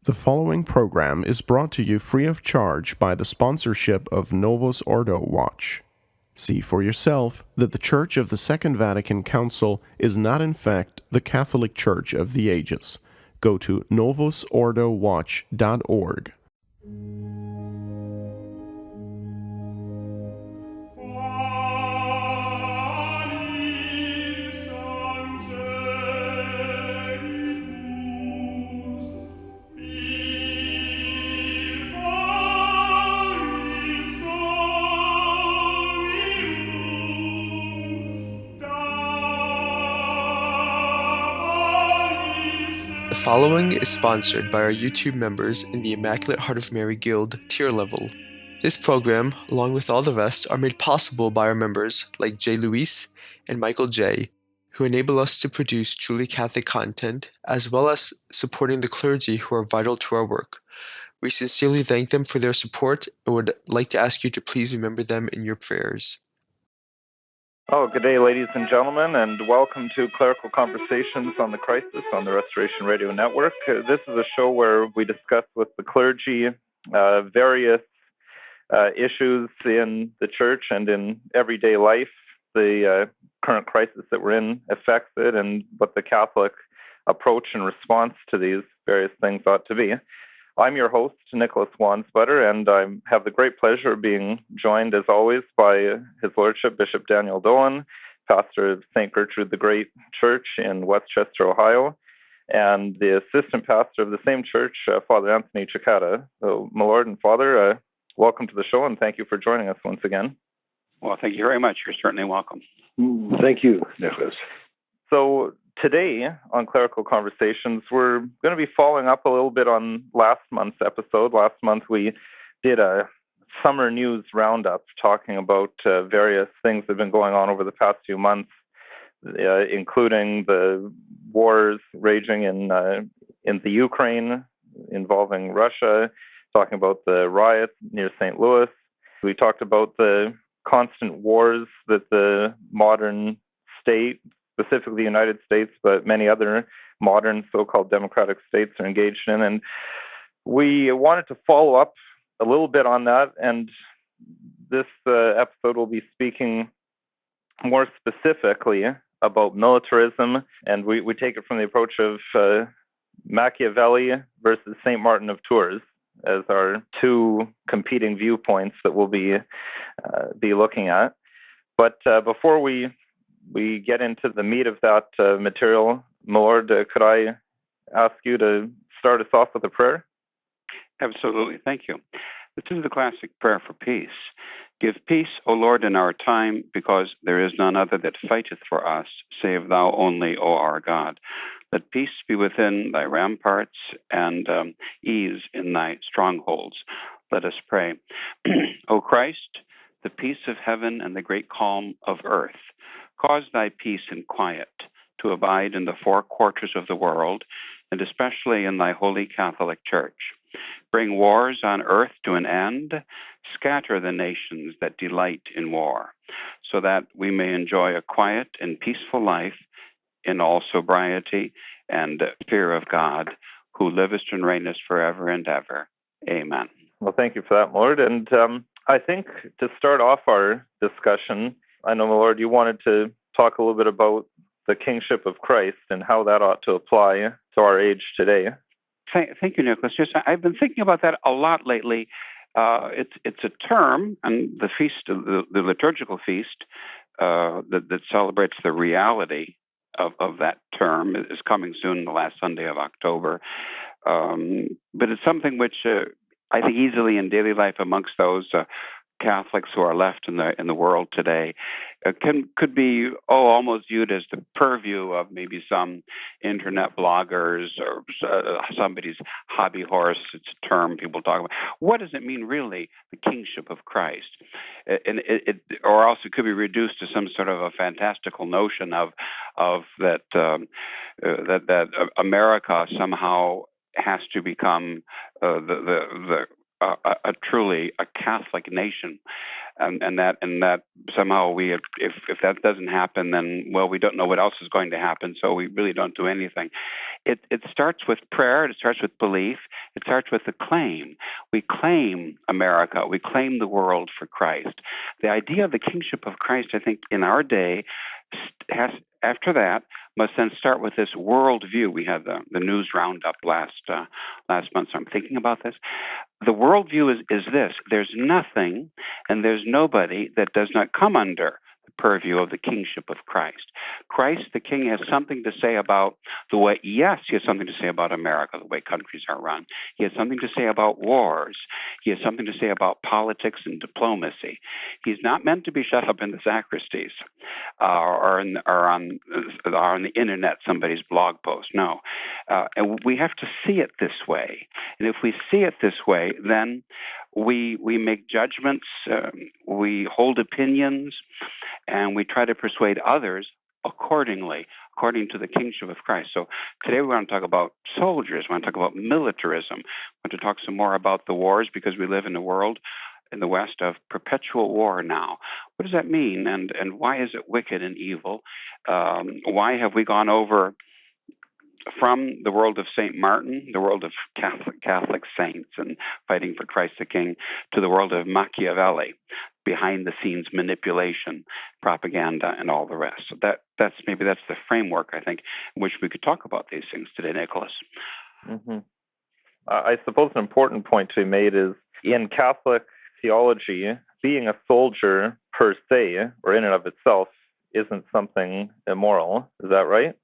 The following program is brought to you free of charge by the sponsorship of Novus Ordo Watch. See for yourself that the Church of the Second Vatican Council is not in fact the Catholic Church of the ages. Go to novusordowatch.org. The following is sponsored by our YouTube members in the Immaculate Heart of Mary Guild tier level. This program, along with all the rest, are made possible by our members like J. Luis and Michael J., who enable us to produce truly Catholic content, as well as supporting the clergy who are vital to our work. We sincerely thank them for their support and would like to ask you to please remember them in your prayers. Oh, good day, ladies and gentlemen, and welcome to Clerical Conversations on the Crisis on the Restoration Radio Network. This is a show where we discuss with the clergy various issues in the church and in everyday life, the current crisis that we're in affects it, and what the Catholic approach and response to these various things ought to be. I'm your host, Nicholas Wansbutter, and I have the great pleasure of being joined, as always, by His Lordship Bishop Daniel Dolan, pastor of St. Gertrude the Great Church in Westchester, Ohio, and the assistant pastor of the same church, Father Anthony Cekada. So, my Lord and Father, welcome to the show, and thank you for joining us once again. Well, thank you very much. You're certainly welcome. Thank you, Nicholas. So today on Clerical Conversations, we're going to be following up a little bit on last month's episode. Last month we did a summer news roundup talking about various things that have been going on over the past few months, including the wars raging in the Ukraine involving Russia, talking about the riots near St. Louis. We talked about the constant wars that the modern state, specifically the United States, but many other modern so-called democratic states are engaged in. And we wanted to follow up a little bit on that. And this episode will be speaking more specifically about militarism. And we take it from the approach of Machiavelli versus St. Martin of Tours as our two competing viewpoints that we'll be looking at. But before we get into the meat of that material, my Lord, could I ask you to start us off with a prayer? Absolutely. Thank you. This is the classic prayer for peace. Give peace, O Lord, in our time, because there is none other that fighteth for us, save thou only, O our God. Let peace be within thy ramparts and ease in thy strongholds. Let us pray. O Christ, the peace of heaven and the great calm of earth, cause thy peace and quiet to abide in the four quarters of the world, and especially in thy holy Catholic Church. Bring wars on earth to an end, scatter the nations that delight in war, so that we may enjoy a quiet and peaceful life in all sobriety and fear of God, who livest and reignest forever and ever. Amen. Well, thank you for that, Lord. And I think to start off our discussion, I know, my Lord, you wanted to talk a little bit about the kingship of Christ and how that ought to apply to our age today. Thank you, Nicholas. Yes, I've been thinking about that a lot lately. It's a term, and the feast, the liturgical feast that celebrates the reality of that term is coming soon, the last Sunday of October. But it's something which I think easily in daily life amongst those Catholics who are left in the world today could be almost viewed as the purview of maybe some internet bloggers or somebody's hobby horse. It's a term people talk about. What does it mean really, the kingship of Christ? And or else it could be reduced to some sort of a fantastical notion of that America somehow has to become a truly a Catholic nation, and that somehow we, if that doesn't happen, then we don't know what else is going to happen. So we really don't do anything. It starts with prayer. It starts with belief. It starts with the claim. We claim America. We claim the world for Christ. The idea of the kingship of Christ, I think, in our day, has after that must then start with this world view. We had the news roundup last month, so I'm thinking about this. The worldview is this: there's nothing and there's nobody that does not come under the purview of the kingship of Christ. Christ, the King, has something to say about the way, yes, he has something to say about America, the way countries are run. He has something to say about wars. He has something to say about politics and diplomacy. He's not meant to be shut up in the sacristies or on the internet, somebody's blog post. No. And we have to see it this way. And if we see it this way, then we make judgments, we hold opinions, and we try to persuade others accordingly, according to the kingship of Christ. So today we want to talk about soldiers. We want to talk about militarism. We want to talk some more about the wars, because we live in a world in the West of perpetual war now. What does that mean, and why is it wicked and evil? Why have we gone over from the world of St. Martin, the world of Catholic saints and fighting for Christ the King, to the world of Machiavelli, behind-the-scenes manipulation, propaganda, and all the rest? So that's the framework, I think, in which we could talk about these things today, Nicholas. Mm-hmm. I suppose an important point to be made is, in Catholic theology, being a soldier per se, or in and of itself, isn't something immoral. Is that right?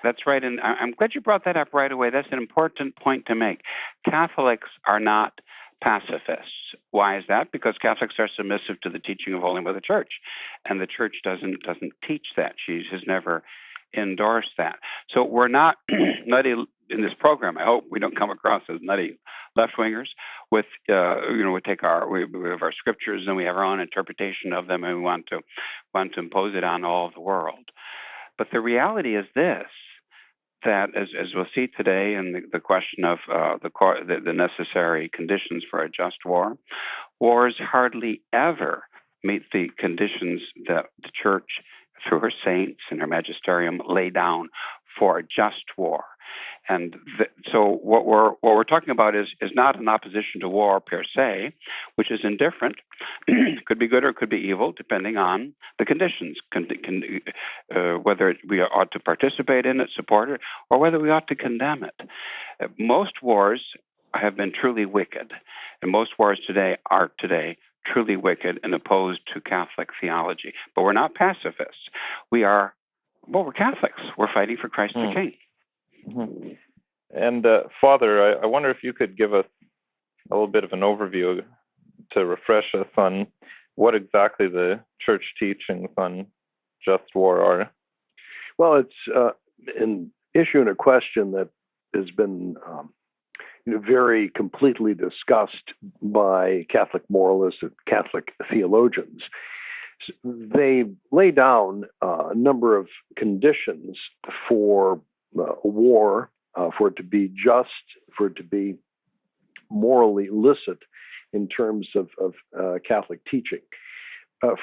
That's right, and I'm glad you brought that up right away. That's an important point to make. Catholics are not pacifists. Why is that? Because Catholics are submissive to the teaching of Holy Mother Church, and the Church doesn't teach that. She has never endorsed that. So we're not nutty in this program. I hope we don't come across as nutty left-wingers. We have our scriptures and we have our own interpretation of them, and we want to impose it on all of the world. But the reality is this: that as we'll see today in the question of the necessary conditions for a just war, wars hardly ever meet the conditions that the Church, through her saints and her magisterium, lay down for a just war. And so what we're talking about is not an opposition to war per se, which is indifferent. Could be good or could be evil, depending on the conditions, whether we ought to participate in it, support it, or whether we ought to condemn it. Most wars have been truly wicked, and most wars today are truly wicked and opposed to Catholic theology. But we're not pacifists. We're Catholics. We're fighting for Christ the King. Mm-hmm. And Father, I wonder if you could give us a little bit of an overview to refresh us on what exactly the Church teachings on just war are. Well, it's an issue and a question that has been very completely discussed by Catholic moralists and Catholic theologians. They lay down a number of conditions for a war, for it to be just, for it to be morally licit in terms of Catholic teaching.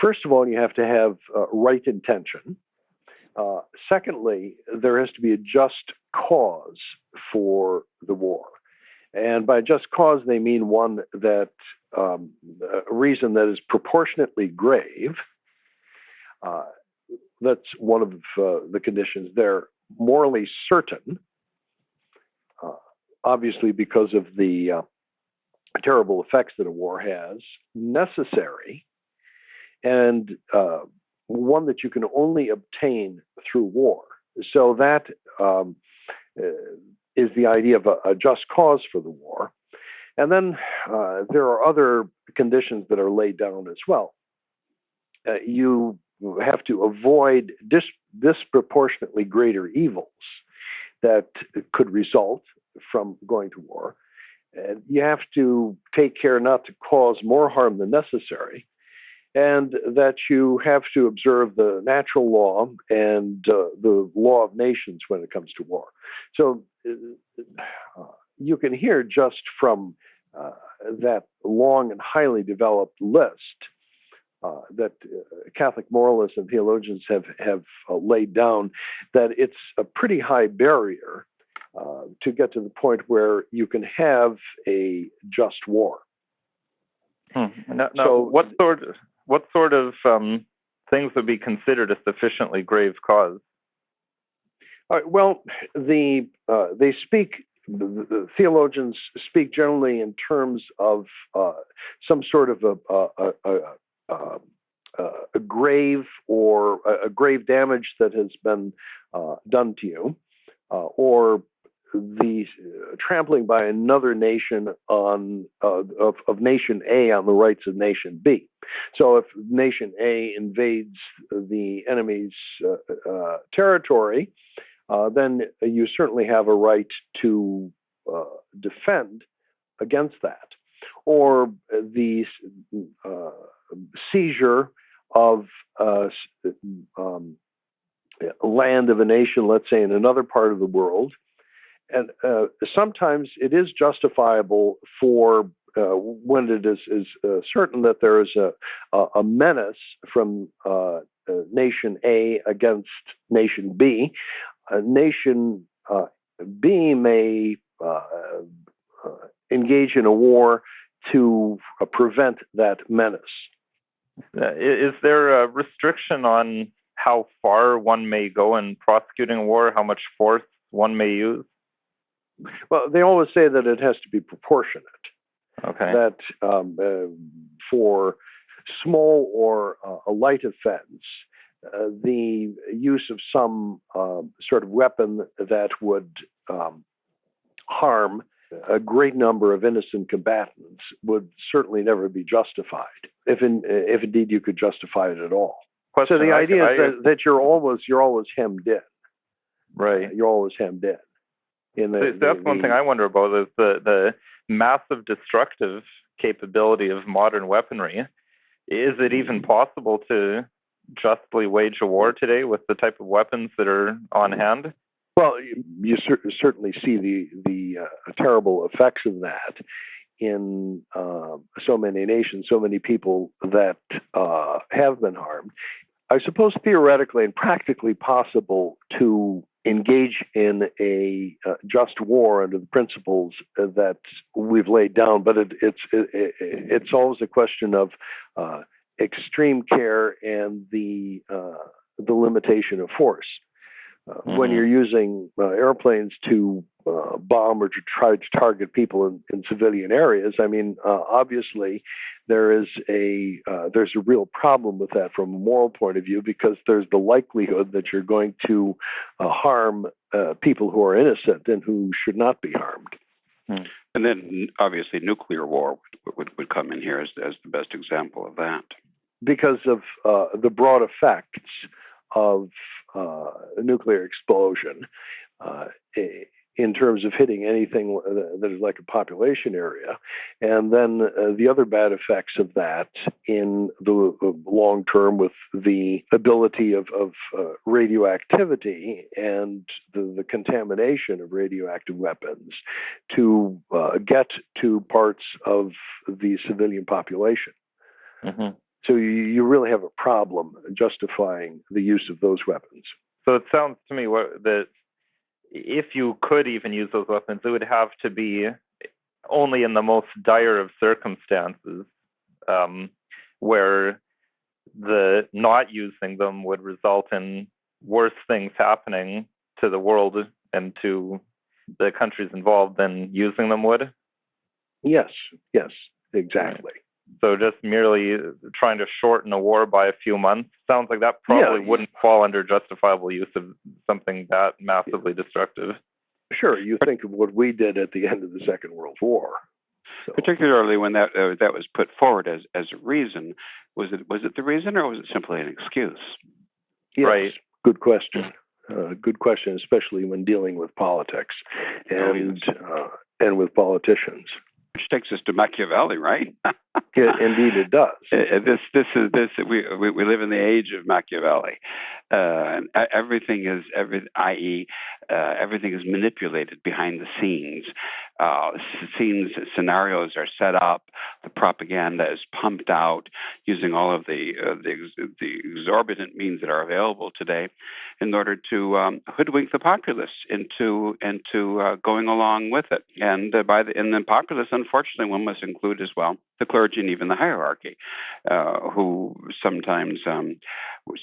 First of all, you have to have right intention. Secondly, there has to be a just cause for the war. And by just cause, they mean one that, a reason that is proportionately grave. That's one of the conditions. They're morally certain, obviously because of the terrible effects that a war has, necessary, and one that you can only obtain through war. So that is the idea of a just cause for the war. And then there are other conditions that are laid down as well. You have to avoid disproportionately greater evils that could result from going to war. And you have to take care not to cause more harm than necessary, and that you have to observe the natural law and the law of nations when it comes to war. So you can hear just from that long and highly developed list that Catholic moralists and theologians have laid down, that it's a pretty high barrier to get to the point where you can have a just war. Now, So, what sort of things would be considered a sufficiently grave cause? All right, well, the theologians speak generally in terms of some sort of a grave or a grave damage that has been done to you, or the trampling by another nation of nation A on the rights of nation B. So if nation A invades the enemy's territory, then you certainly have a right to defend against that. Or the seizure of land of a nation, let's say in another part of the world. And sometimes it is justifiable for when it is certain that there is a menace from nation A against nation B. Nation B may engage in a war to prevent that menace. Is there a restriction on how far one may go in prosecuting a war, how much force one may use? Well, they always say that it has to be proportionate. Okay. That for small or a light offense, the use of some sort of weapon that would harm a great number of innocent combatants would certainly never be justified, if indeed you could justify it at all. Question, so the idea is that you're always hemmed in. Right. You're always hemmed in. That's one thing I wonder about is the massive destructive capability of modern weaponry. Is it even possible to justly wage a war today with the type of weapons that are on hand? Well, you certainly see the terrible effects of that in so many nations, so many people that have been harmed. I suppose theoretically and practically possible to engage in a just war under the principles that we've laid down, but it's always a question of extreme care and the limitation of force. When you're using airplanes to bomb or to try to target people in civilian areas, I mean, obviously there's a real problem with that from a moral point of view, because there's the likelihood that you're going to harm people who are innocent and who should not be harmed. And then obviously nuclear war would come in here as the best example of that. Because of the broad effects of nuclear explosion in terms of hitting anything that is like a population area, and then the other bad effects of that in the long term with the ability of radioactivity and the contamination of radioactive weapons to get to parts of the civilian population. Mm-hmm. So you really have a problem justifying the use of those weapons. So it sounds to me that if you could even use those weapons, it would have to be only in the most dire of circumstances, where the not using them would result in worse things happening to the world and to the countries involved than using them would? Yes, exactly. Right. So just merely trying to shorten a war by a few months sounds like that probably wouldn't fall under justifiable use of something that massively destructive. Sure, you think of what we did at the end of the Second World War. So. Particularly when that was put forward as a reason, was it the reason, or was it simply an excuse? Yes, right. Good question. Good question, especially when dealing with politics and with politicians. Which takes us to Machiavelli, right? Indeed, it does. We live in the age of Machiavelli. Everything is manipulated behind the scenes. Scenarios are set up. the propaganda is pumped out using all of the exorbitant means that are available today in order to hoodwink the populace into going along with it. And in the populace, unfortunately, one must include as well the clergy and even the hierarchy, who sometimes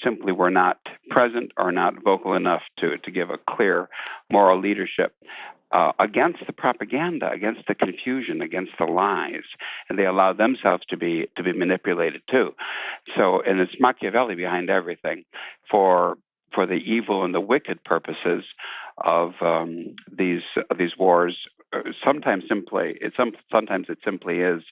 simply were not present or not vocal enough to give a clear moral leadership against the propaganda, against the confusion, against the lies, and they allowed themselves to be manipulated too. So, and it's Machiavelli behind everything for the evil and the wicked purposes of these wars. Sometimes it simply is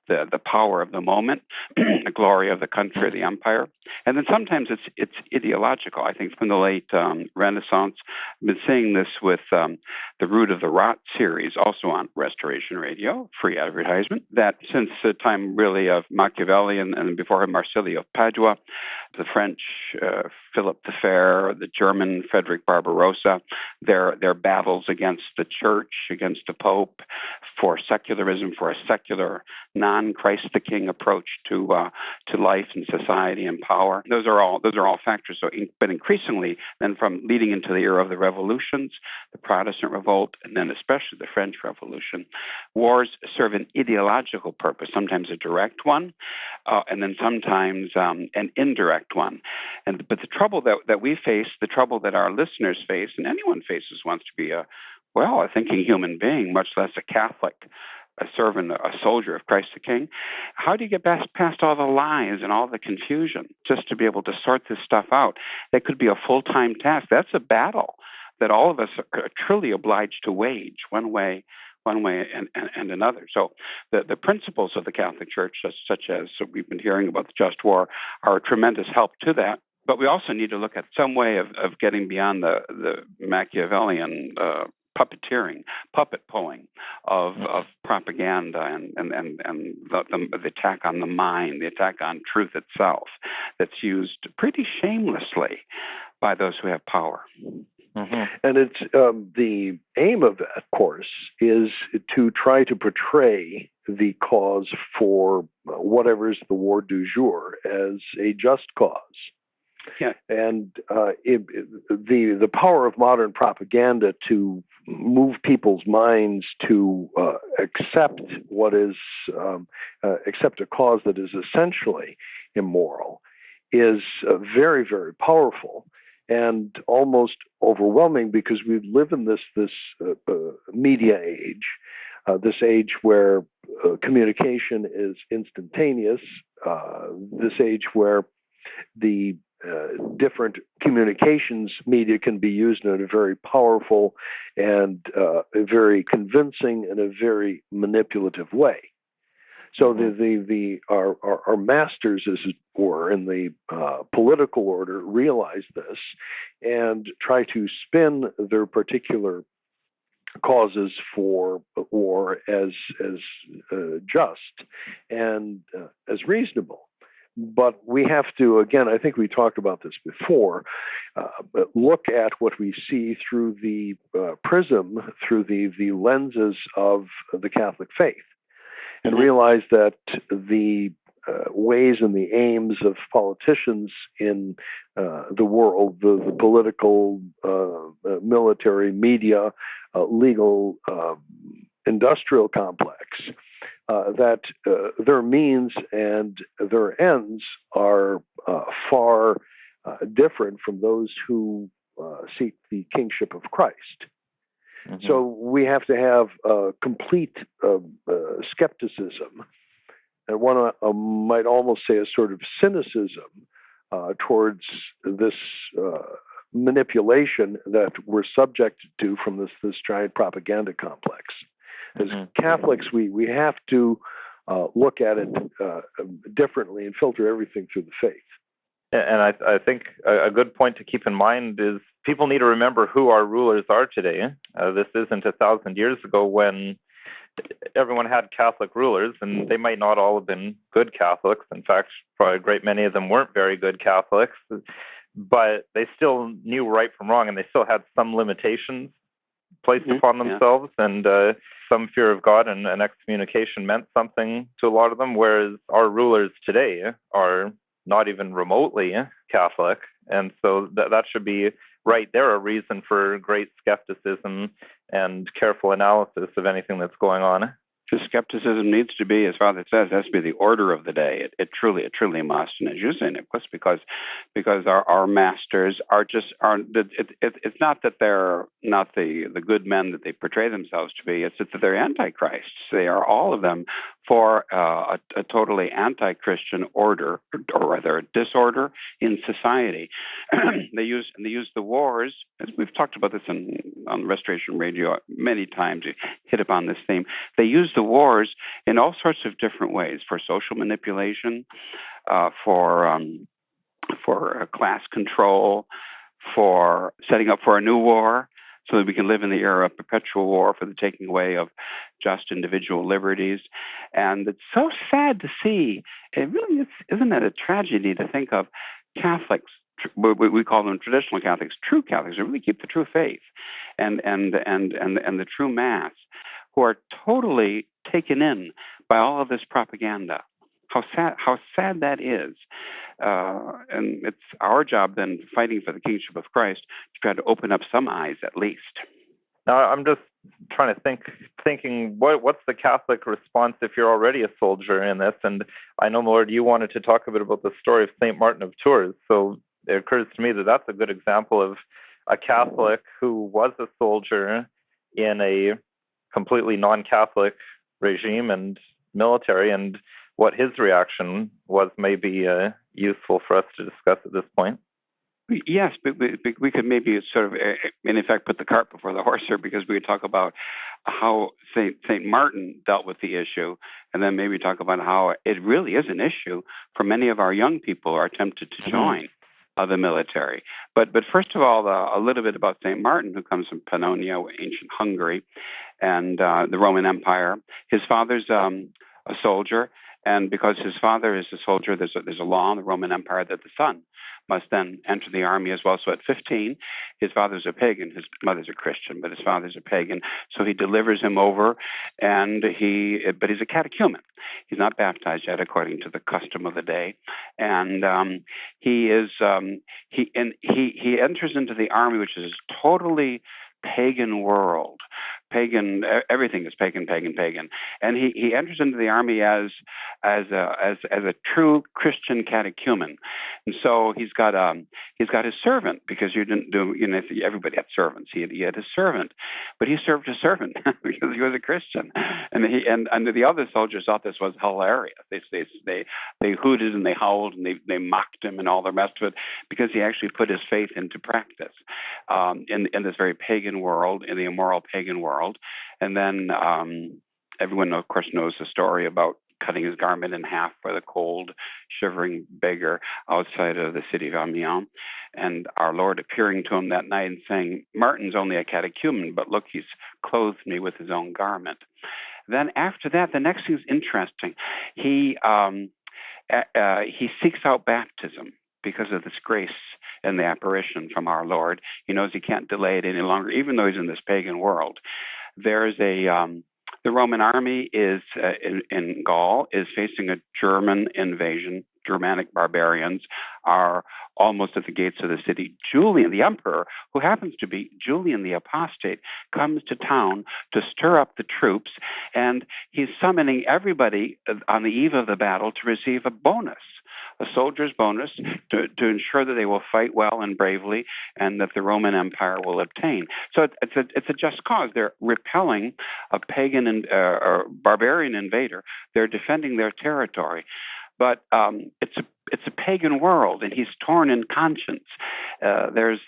the power of the moment, the glory of the country, the empire, and then sometimes it's ideological. I think from the late Renaissance, I've been seeing this with the Root of the Rot series, also on Restoration Radio, free advertisement. That since the time really of Machiavelli and before him Marsilio of Padua, the French Philip the Fair, the German Frederick Barbarossa, their battles against the Church, against the Pope, for secularism, for a secular, non-Christ the King approach to life and society and power. Those are all factors. So, but increasingly, then from leading into the era of the revolutions, the Protestant Revolt, and then especially the French Revolution, wars serve an ideological purpose. Sometimes a direct one, and then sometimes an indirect one. But the trouble that we face, the trouble that our listeners face, and anyone faces wants to be a thinking human being, much less a Catholic, a servant, a soldier of Christ the King. How do you get past all the lies and all the confusion just to be able to sort this stuff out? That could be a full-time task. That's a battle that all of us are truly obliged to wage one way and another. So the principles of the Catholic Church, such as we've been hearing about the just war, are a tremendous help to that. But we also need to look at some way of getting beyond the Machiavellian puppeteering, puppet pulling of propaganda and the attack on the mind, the attack on truth itself, that's used pretty shamelessly by those who have power. Mm-hmm. And it's the aim of that, of course, is to try to portray the cause for whatever is the war du jour as a just cause. Yeah. And the power of modern propaganda to move people's minds to accept accept a cause that is essentially immoral is very, very powerful and almost overwhelming, because we live in this media age, this age where communication is instantaneous, this age where the different communications media can be used in a very powerful and a very convincing and a very manipulative way. So our masters, as it were, in the political order, realize this and try to spin their particular causes for war as just and as reasonable. But we have to, again, I think we talked about this before, but look at what we see through the prism, through the lenses of the Catholic faith, and realize that the ways and the aims of politicians in the world, the political, military, media, legal, industrial complex, that their means and their ends are far different from those who seek the kingship of Christ. Mm-hmm. So we have to have complete skepticism, and one might almost say a sort of cynicism towards this manipulation that we're subjected to from this giant propaganda complex. As Catholics, we have to look at it differently and filter everything through the faith. And I think a good point to keep in mind is people need to remember who our rulers are today. This isn't 1,000 years ago when everyone had Catholic rulers, and they might not all have been good Catholics. In fact, probably a great many of them weren't very good Catholics, but they still knew right from wrong, and they still had some limitations placed upon themselves. And some fear of God, and an excommunication meant something to a lot of them, whereas our rulers today are not even remotely Catholic. And so that should be right there a reason for great skepticism and careful analysis of anything that's going on. The skepticism needs to be, as Father says, has to be the order of the day. It truly must. And as you say, Nicholas, because our masters it's not that they're not the good men that they portray themselves to be. It's that they're antichrists. They are, all of them, for a totally anti-Christian order, or rather disorder in society. They use the wars, as we've talked about this on Restoration Radio many times. We hit upon this theme. They use the wars in all sorts of different ways, for social manipulation, for class control, for setting up for a new war, so that we can live in the era of perpetual war, for the taking away of just individual liberties. And it's so sad to see. It really is, isn't it a tragedy to think of Catholics, we call them traditional Catholics, true Catholics, who really keep the true faith and the true Mass, who are totally taken in by all of this propaganda. How sad that is. And it's our job then, fighting for the kingship of Christ, to try to open up some eyes at least. Now, I'm just trying to thinking what's the Catholic response if you're already a soldier in this? And I know, Lord, you wanted to talk a bit about the story of St. Martin of Tours. So it occurs to me that that's a good example of a Catholic who was a soldier in a completely non-Catholic regime and military, and what his reaction was may be useful for us to discuss at this point. Yes, but we could maybe sort of, in effect, put the cart before the horse here, because we could talk about how St. Martin dealt with the issue, and then maybe talk about how it really is an issue for many of our young people who are tempted to join the military. But first of all, a little bit about St. Martin, who comes from Pannonia, ancient Hungary, and the Roman Empire. His father's a soldier, and because his father is a soldier, there's a law in the Roman Empire that the son must then enter the army as well. So at 15, his father's a pagan, his mother's a Christian, but his father's a pagan. So he delivers him over, but he's a catechumen. He's not baptized yet, according to the custom of the day, and he enters into the army, which is a totally pagan world. Pagan, everything is pagan, and he enters into the army as a true Christian catechumen, and so he's got his servant, because you didn't do, everybody had servants. He had his servant, but he served a servant because he was a Christian, and the other soldiers thought this was hilarious. They hooted and they howled and they mocked him and all the rest of it, because he actually put his faith into practice in this very pagan world, in the immoral pagan world. And then everyone, of course, knows the story about cutting his garment in half by the cold, shivering beggar outside of the city of Amiens, and our Lord appearing to him that night and saying, "Martin's only a catechumen, but look, he's clothed me with his own garment." Then after that, the next thing is interesting. He seeks out baptism because of this grace and the apparition from our Lord. He knows he can't delay it any longer, even though he's in this pagan world. There's the Roman army is in Gaul, is facing a German invasion. Germanic barbarians are almost at the gates of the city. Julian, the emperor, who happens to be Julian the Apostate, comes to town to stir up the troops, and he's summoning everybody on the eve of the battle to receive a bonus, a soldier's bonus, to ensure that they will fight well and bravely, and that the Roman Empire will obtain. So it's a just cause. They're repelling a pagan or barbarian invader. They're defending their territory. But it's a pagan world, and he's torn in conscience. There's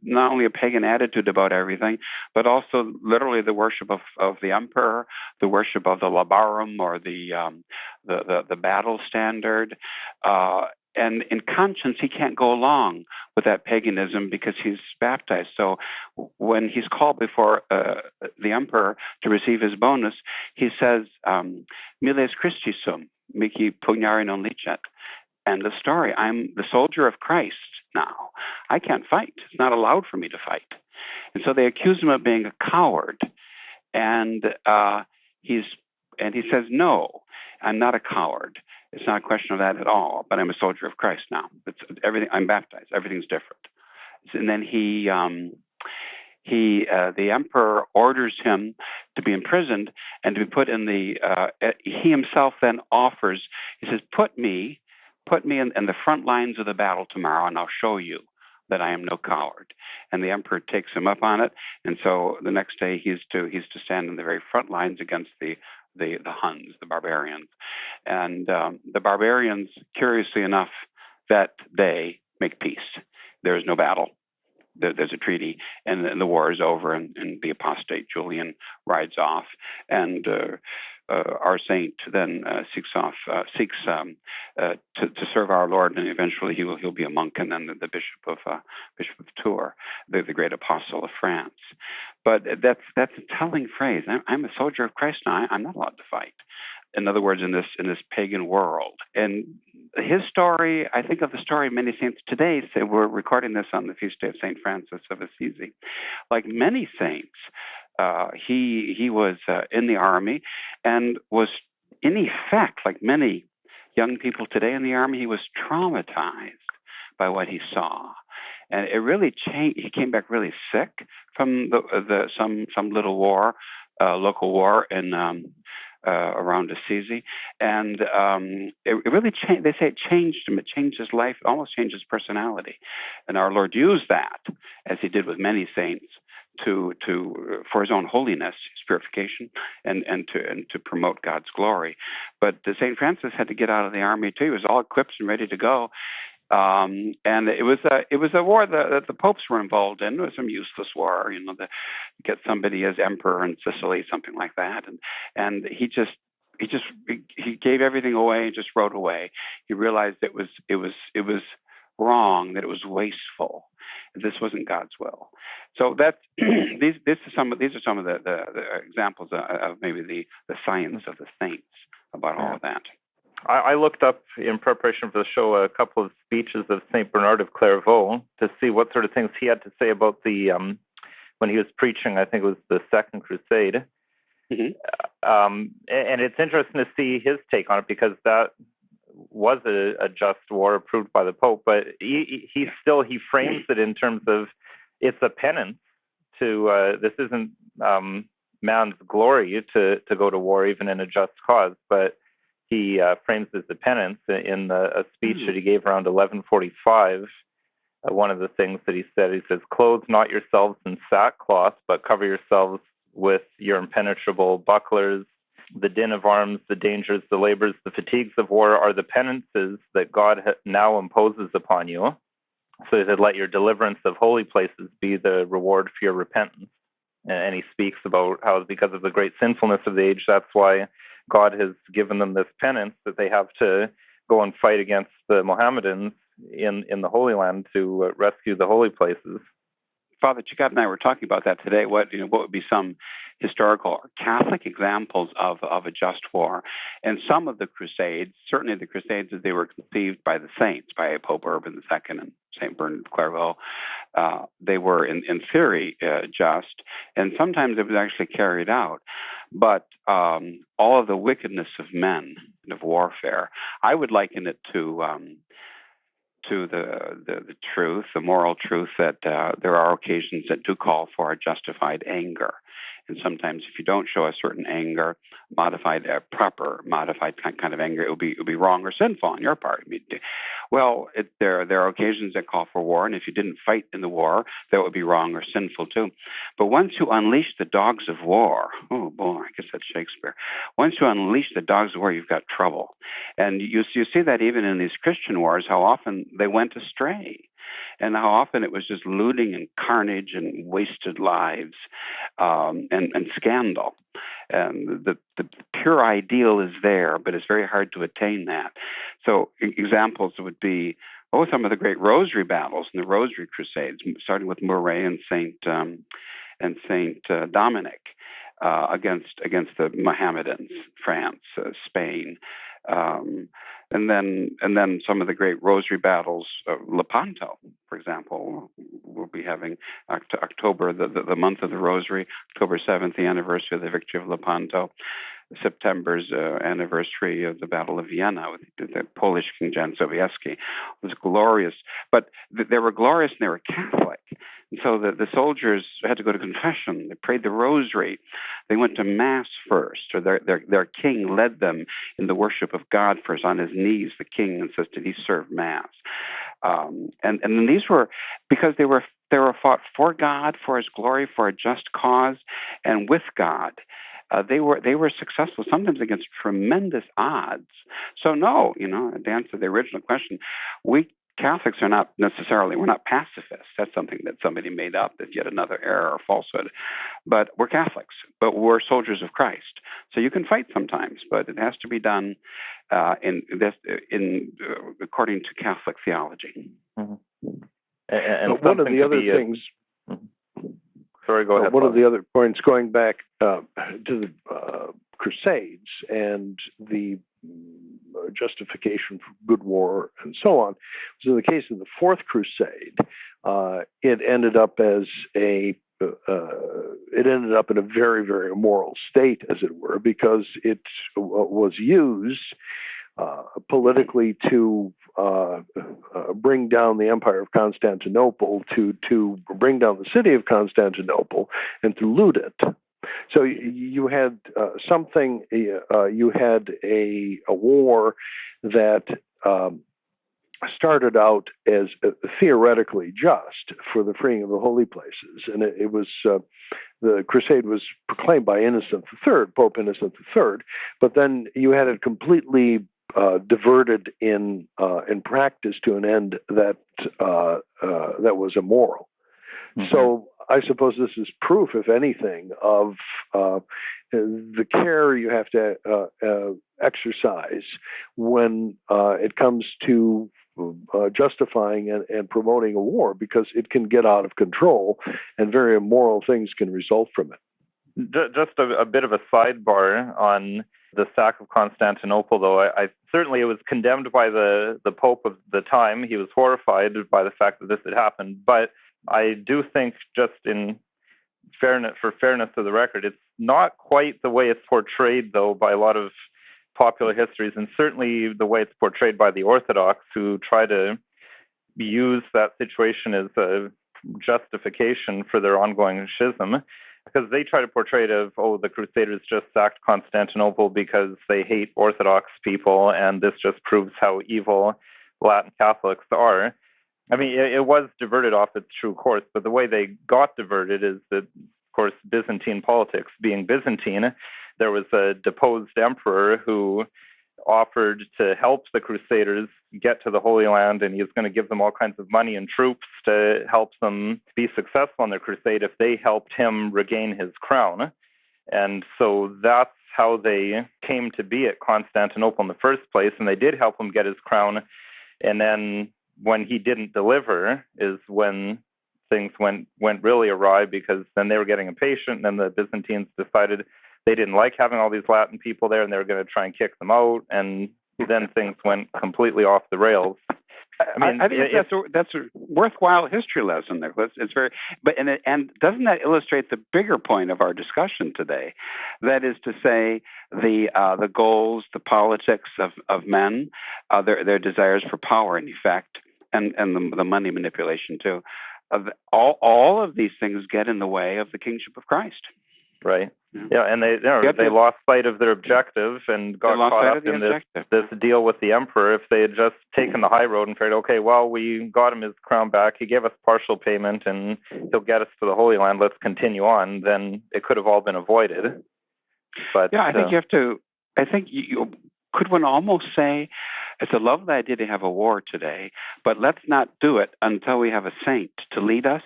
not only a pagan attitude about everything, but also literally the worship of the emperor, the worship of the labarum, or the battle standard. And in conscience, he can't go along with that paganism because he's baptized. So when he's called before the emperor to receive his bonus, he says, "Miles Christi sum, mihi pugnare non licet." And the story, I'm the soldier of Christ now. I can't fight. It's not allowed for me to fight. And so they accuse him of being a coward. And he says, no, I'm not a coward. It's not a question of that at all, but I'm a soldier of Christ now. It's everything. I'm baptized. Everything's different. And then the emperor orders him to be imprisoned and to be put in the. He himself then offers. He says, "Put me in the front lines of the battle tomorrow, and I'll show you that I am no coward." And the emperor takes him up on it, and so the next day he's to stand in the very front lines against the Huns, the barbarians, and the barbarians, curiously enough, that day make peace. There is no battle. There's a treaty, and the war is over, and the apostate Julian rides off, and our saint then seeks to serve our Lord, and eventually he'll be a monk, and then the bishop of Tours, the great apostle of France. But that's a telling phrase. I'm a soldier of Christ now. I'm not allowed to fight. In other words, in this pagan world. And his story, I think of the story of many saints today. So we're recording this on the feast day of Saint Francis of Assisi. Like many saints, he was in the army and was, in effect, like many young people today in the army, he was traumatized by what he saw. And it really changed. He came back really sick from some little war, local war in around Assisi, and it really changed. They say it changed him. It changed his life. It almost changed his personality. And our Lord used that, as He did with many saints, for His own holiness, His purification, and to promote God's glory. But Saint Francis had to get out of the army too. He was all equipped and ready to go. And it was a war that the popes were involved in. It was some useless war, to get somebody as emperor in Sicily, something like that. And he gave everything away and just rode away. He realized it was wrong, that it was wasteful. This wasn't God's will. So that's these are some of the examples of maybe the science of the saints about all of that. I looked up in preparation for the show a couple of speeches of Saint Bernard of Clairvaux to see what sort of things he had to say about the when he was preaching. I think it was the Second Crusade, and it's interesting to see his take on it, because that was a just war approved by the Pope. But he frames it in terms of it's a penance to this isn't man's glory to go to war even in a just cause, but he frames it as a penance in a speech that he gave around 1145. One of the things that he says, "Clothe not yourselves in sackcloth, but cover yourselves with your impenetrable bucklers. The din of arms, the dangers, the labors, the fatigues of war are the penances that God now imposes upon you. So that let your deliverance of holy places be the reward for your repentance." And he speaks about how, because of the great sinfulness of the age, that's why God has given them this penance, that they have to go and fight against the Mohammedans in the Holy Land to rescue the holy places. Father Cekada and I were talking about that today. What would be some historical or Catholic examples of a just war? And some of the Crusades, certainly the Crusades as they were conceived by the saints, by Pope Urban II and Saint Bernard of Clairvaux, they were in theory just, and sometimes it was actually carried out. But all of the wickedness of men and of warfare, I would liken it to the truth, the moral truth, that there are occasions that do call for a justified anger. And sometimes if you don't show a certain anger, modified kind of anger, it will be wrong or sinful on your part. I mean, there are occasions that call for war, and if you didn't fight in the war, that would be wrong or sinful too. But once you unleash the dogs of war, oh boy, I guess that's Shakespeare. Once you unleash the dogs of war, you've got trouble. And you see that even in these Christian wars, how often they went astray. And how often it was just looting and carnage and wasted lives and scandal. And the pure ideal is there, but it's very hard to attain that. So examples would be some of the great Rosary battles and the Rosary Crusades, starting with Murray and Saint Dominic against the Mohammedans, France, Spain. And then some of the great rosary battles, Lepanto, for example, we'll be having October, the month of the Rosary, October 7th, the anniversary of the victory of Lepanto. September's anniversary of the Battle of Vienna with the Polish King Jan Sobieski was glorious. But they were glorious and they were Catholic. And so the soldiers had to go to confession. They prayed the rosary. They went to Mass first, or their king led them in the worship of God first. On his knees, the king insisted he serve Mass. And then these were, because they were fought for God, for his glory, for a just cause, and with God. They were successful, sometimes against tremendous odds. So no, to answer the original question, we Catholics are not necessarily, we're not pacifists. That's something that somebody made up, that's yet another error or falsehood. But we're Catholics, but we're soldiers of Christ. So you can fight sometimes, but it has to be done according to Catholic theology. Mm-hmm. And one of the other things. Sorry, go ahead. One of the other points, going back to the Crusades and the justification for good war and so on. So in the case of the Fourth Crusade, it ended up in a very, very immoral state, as it were, because it was used politically to bring down the Empire of Constantinople, to bring down the city of Constantinople, and to loot it. So you had you had a war that started out as theoretically just for the freeing of the holy places, and it was the crusade was proclaimed by Innocent III, Pope Innocent III, but then you had it completely diverted in practice to an end that was immoral. Mm-hmm. So I suppose this is proof, if anything, of the care you have to exercise when it comes to justifying and promoting a war, because it can get out of control and very immoral things can result from it. Just a bit of a sidebar on the sack of Constantinople, though. I certainly, it was condemned by the Pope of the time. He was horrified by the fact that this had happened. But I do think, just in fairness of the record, it's not quite the way it's portrayed, though, by a lot of popular histories, and certainly the way it's portrayed by the Orthodox, who try to use that situation as a justification for their ongoing schism. Because they try to portray it as, the Crusaders just sacked Constantinople because they hate Orthodox people, and this just proves how evil Latin Catholics are. I mean, it was diverted off its true course, but the way they got diverted is that, of course, Byzantine politics being Byzantine, there was a deposed emperor who offered to help the Crusaders get to the Holy Land, and he was going to give them all kinds of money and troops to help them be successful in their crusade if they helped him regain his crown. And so that's how they came to be at Constantinople in the first place, and they did help him get his crown. And then when he didn't deliver is when things went really awry, because then they were getting impatient, and then the Byzantines decided they didn't like having all these Latin people there, and they were going to try and kick them out, and then things went completely off the rails. I think that's a worthwhile history lesson, Nicholas. It's very, and doesn't that illustrate the bigger point of our discussion today? That is to say, the goals, the politics of men, their desires for power, in effect, and the money manipulation too. All of these things get in the way of the kingship of Christ. Right. Yeah, and they lost sight of their objective and got caught up in this deal with the emperor. If they had just taken the high road and figured, okay, well, we got him his crown back, he gave us partial payment, and he'll get us to the Holy Land, let's continue on, then it could have all been avoided. But yeah, I think you have to. I think could one almost say it's a lovely idea to have a war today, but let's not do it until we have a saint to lead us.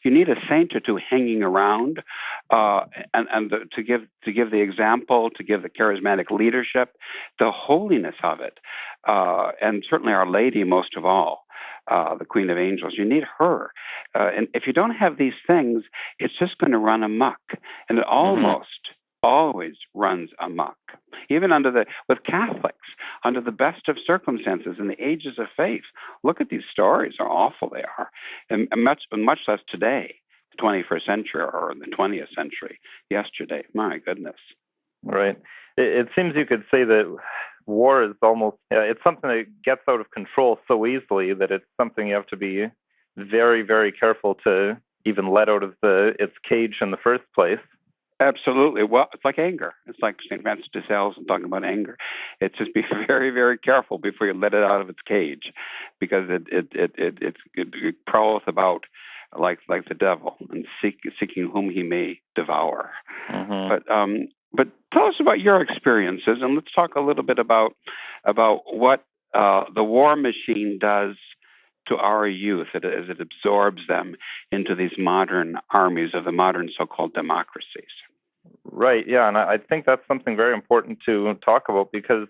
You need a saint or two hanging around, and to give the example, to give the charismatic leadership, the holiness of it, and certainly Our Lady most of all, the Queen of Angels. You need her, and if you don't have these things, it's just going to run amok, and it almost always runs amok. even with Catholics, under the best of circumstances in the ages of faith. Look at these stories, how awful they are, and much less today, the 21st century or the 20th century, yesterday. My goodness. Right. It seems you could say that war is almost, it's something that gets out of control so easily that it's something you have to be very, very careful to even let out of its cage in the first place. Absolutely. Well, it's like anger. It's like St. Francis de Sales talking about anger. It's just be very, very careful before you let it out of its cage, because it prowls about like the devil and seeking whom he may devour. Mm-hmm. But tell us about your experiences, and let's talk a little bit about what the war machine does to our youth as it absorbs them into these modern armies of the modern so-called democracies. Right, yeah, and I think that's something very important to talk about, because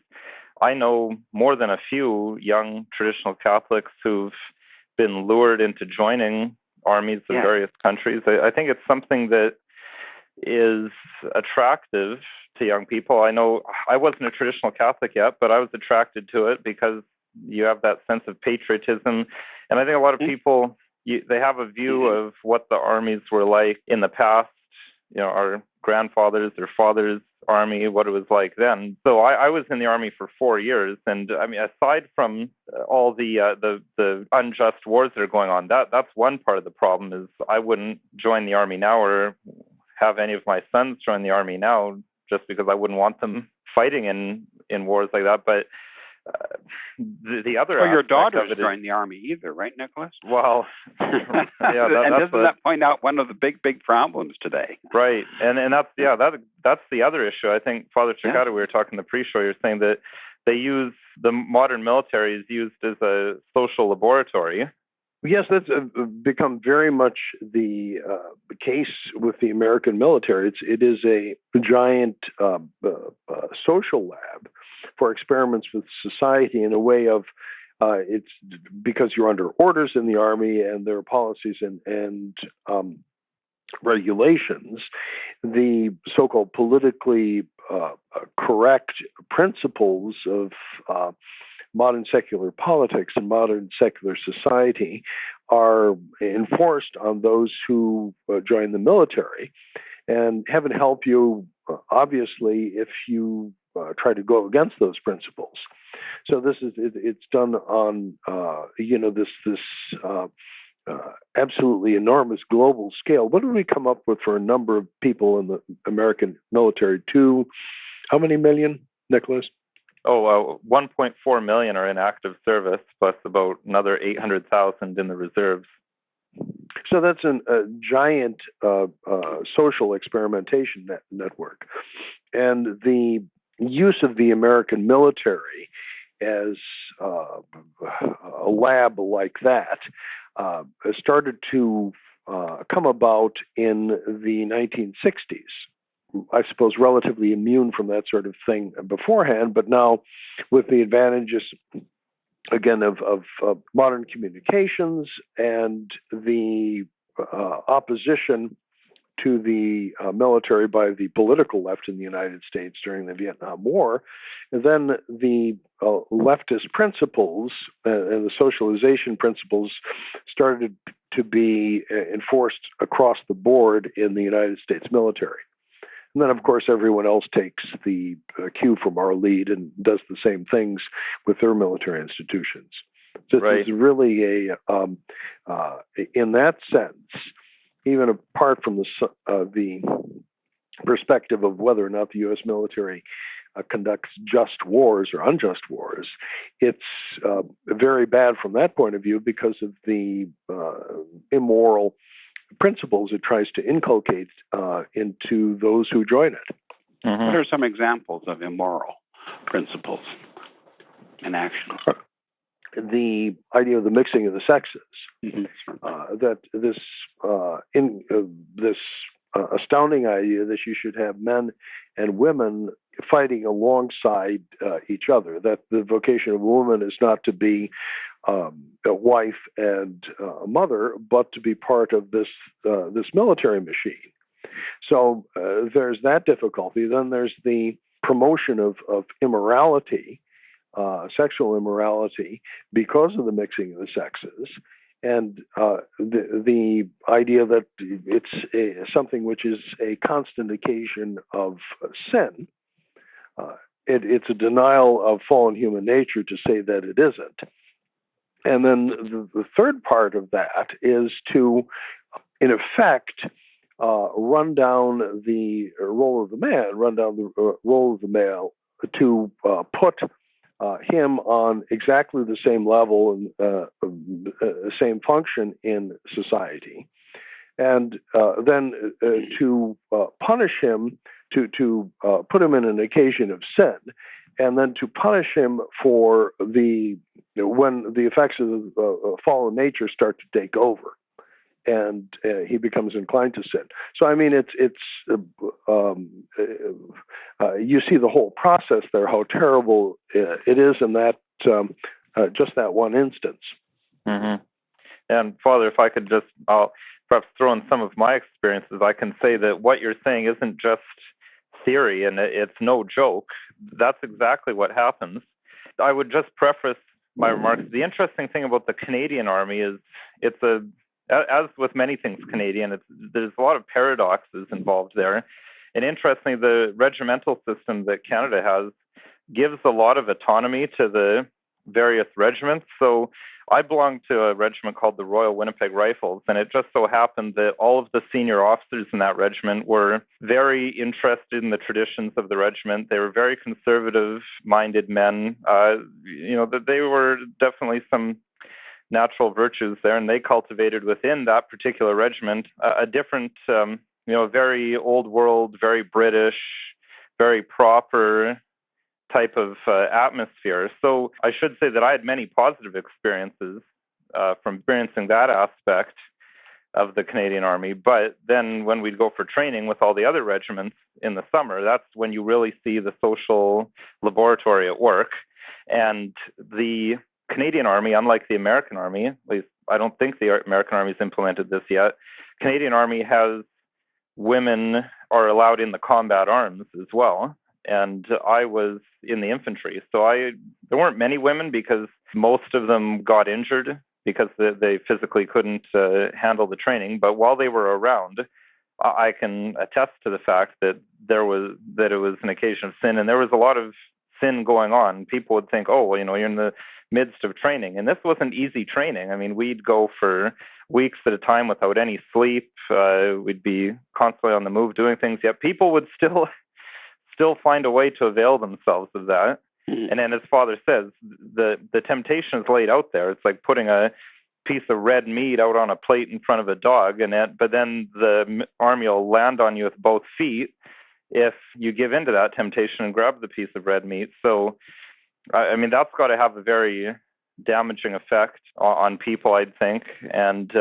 I know more than a few young traditional Catholics who've been lured into joining armies of various countries. I think it's something that is attractive to young people. I know I wasn't a traditional Catholic yet, but I was attracted to it because you have that sense of patriotism. And I think a lot of people, they have a view of what the armies were like in the past, our grandfathers, their fathers' army, what it was like then. So I was in the army for 4 years. And I mean, aside from all the unjust wars that are going on, that's one part of the problem. Is I wouldn't join the army now or have any of my sons join the army now, just because I wouldn't want them fighting in wars like that. But the other or your daughters join the army either, right, Nicholas? Well, yeah, and doesn't that point out one of the big problems today? Right, and that's the other issue. I think Father Cekada, we were talking the pre-show. You're saying that the modern military is used as a social laboratory. Yes, that's become very much the case with the American military. It is a giant social lab for experiments with society, in a way of it's because you're under orders in the army and there are policies and regulations. The so-called politically correct principles of modern secular politics and modern secular society are enforced on those who join the military. And heaven help you, obviously, if you try to go against those principles. So it's done on this absolutely enormous global scale. What did we come up with for a number of people in the American military? How many million, Nicholas? 1.4 million are in active service, plus about another 800,000 in the reserves. So that's a giant social experimentation network. And the use of the American military as a lab like that started to come about in the 1960s. I suppose relatively immune from that sort of thing beforehand, but now with the advantages, again, of modern communications and the opposition to the military by the political left in the United States during the Vietnam War, and then the leftist principles and the socialization principles started to be enforced across the board in the United States military. And then, of course, everyone else takes the cue from our lead and does the same things with their military institutions. So it's really in that sense, even apart from the perspective of whether or not the U.S. military conducts just wars or unjust wars, it's very bad from that point of view because of the immoral principles it tries to inculcate into those who join it. Mm-hmm. What are some examples of immoral principles in action? The idea of the mixing of the sexes. Mm-hmm. That this astounding idea that you should have men and women fighting alongside each other. That the vocation of a woman is not to be a wife and a mother, but to be part of this military machine. So there's that difficulty. Then there's the promotion of immorality, sexual immorality, because of the mixing of the sexes, and the idea that it's something which is a constant occasion of sin. It's a denial of fallen human nature to say that it isn't. And then the third part of that is to, in effect, run down the role of the man, run down the role of the male, to put him on exactly the same level and same function in society, and then to punish him, to put him in an occasion of sin, and then to punish him for when the effects of fallen nature start to take over, and he becomes inclined to sin. So I mean, you see the whole process there, how terrible it is in that just that one instance. Mm-hmm. And Father, if I could just, I'll perhaps throw in some of my experiences. I can say that what you're saying isn't just theory, and it's no joke. That's exactly what happens. I would just preface my remarks. The interesting thing about the Canadian Army is as with many things Canadian, there's a lot of paradoxes involved there. And interestingly, the regimental system that Canada has gives a lot of autonomy to the various regiments. So I belonged to a regiment called the Royal Winnipeg Rifles, and it just so happened that all of the senior officers in that regiment were very interested in the traditions of the regiment. They were very conservative-minded men. That they were definitely some natural virtues there, and they cultivated within that particular regiment a different, very old world, very British, very proper type of atmosphere. So I should say that I had many positive experiences from experiencing that aspect of the Canadian Army. But then when we'd go for training with all the other regiments in the summer, that's when you really see the social laboratory at work. And the Canadian Army, unlike the American Army, at least I don't think the American Army's implemented this yet, Canadian Army has women are allowed in the combat arms as well. And I was in the infantry. So there weren't many women because most of them got injured because they physically couldn't handle the training. But while they were around, I can attest to the fact that it was an occasion of sin, and there was a lot of sin going on. People would think, oh, well, you're in the midst of training. And this wasn't easy training. I mean, we'd go for weeks at a time without any sleep. We'd be constantly on the move doing things, yet people would still find a way to avail themselves of that. And then, as Father says, the temptation is laid out there. It's like putting a piece of red meat out on a plate in front of a dog, but then the army will land on you with both feet if you give into that temptation and grab the piece of red meat. So, I mean, that's got to have a very damaging effect on people, I'd think. And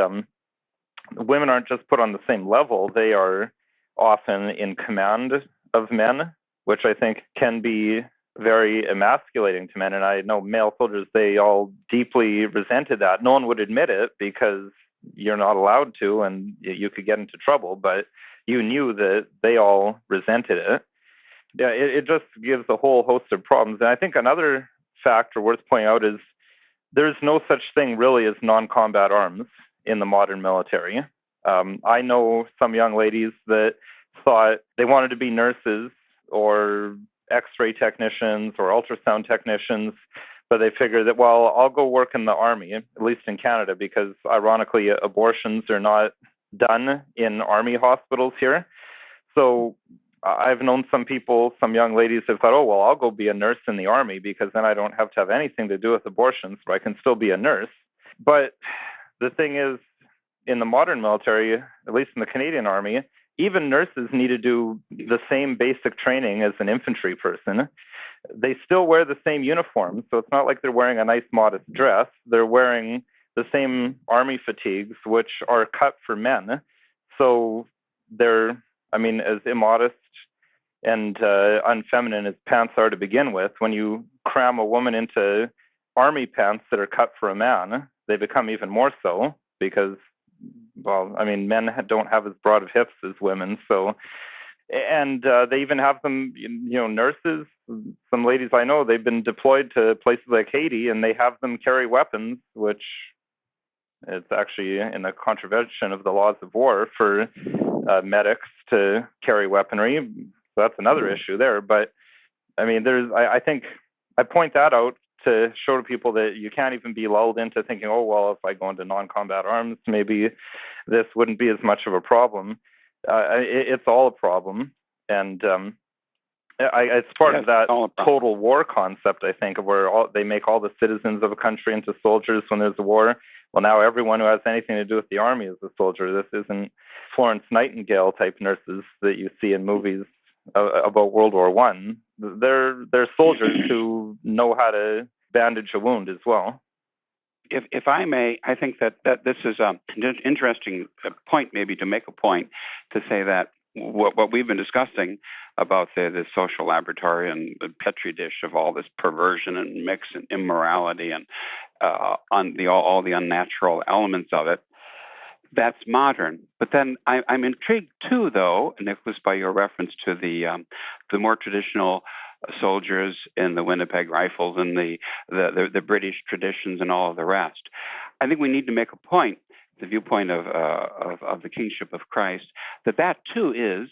women aren't just put on the same level. They are often in command of men, which I think can be very emasculating to men. And I know male soldiers, they all deeply resented that. No one would admit it because you're not allowed to and you could get into trouble, but you knew that they all resented it. Yeah, it just gives a whole host of problems. And I think another factor worth pointing out is there's no such thing really as non-combat arms in the modern military. I know some young ladies that thought they wanted to be nurses or X-ray technicians or ultrasound technicians, but they figured that, well, I'll go work in the army, at least in Canada, because ironically, abortions are not done in army hospitals here. So I've known some people, some young ladies have thought, oh, well, I'll go be a nurse in the army because then I don't have to have anything to do with abortions, but I can still be a nurse. But the thing is, in the modern military, at least in the Canadian Army, even nurses need to do the same basic training as an infantry person. They still wear the same uniforms, so it's not like they're wearing a nice, modest dress. They're wearing the same army fatigues, which are cut for men. So they're, as immodest and unfeminine as pants are to begin with, when you cram a woman into army pants that are cut for a man, they become even more so because, men don't have as broad of hips as women. So And they even have them, nurses. Some ladies I know, they've been deployed to places like Haiti, and they have them carry weapons, which it's actually in a contravention of the laws of war for medics to carry weaponry. So that's another issue there. But I mean, I think I point that out to show to people that you can't even be lulled into thinking, oh, well, if I go into non-combat arms, maybe this wouldn't be as much of a problem. It's all a problem. And it's part of that total war concept, I think, of where they make all the citizens of a country into soldiers when there's a war. Well, now everyone who has anything to do with the army is a soldier. This isn't Florence Nightingale type nurses that you see in movies about World War I. They're soldiers who know how to bandage a wound as well. If I may, I think that this is an interesting point, maybe to make a point to say that what we've been discussing about the social laboratory and the petri dish of all this perversion and mix and immorality and all the unnatural elements of it, that's modern. But then I'm intrigued too, though, Nicholas, by your reference to the more traditional soldiers in the Winnipeg Rifles and the British traditions and all of the rest. I think we need to make a point, the viewpoint of the kingship of Christ, that too is,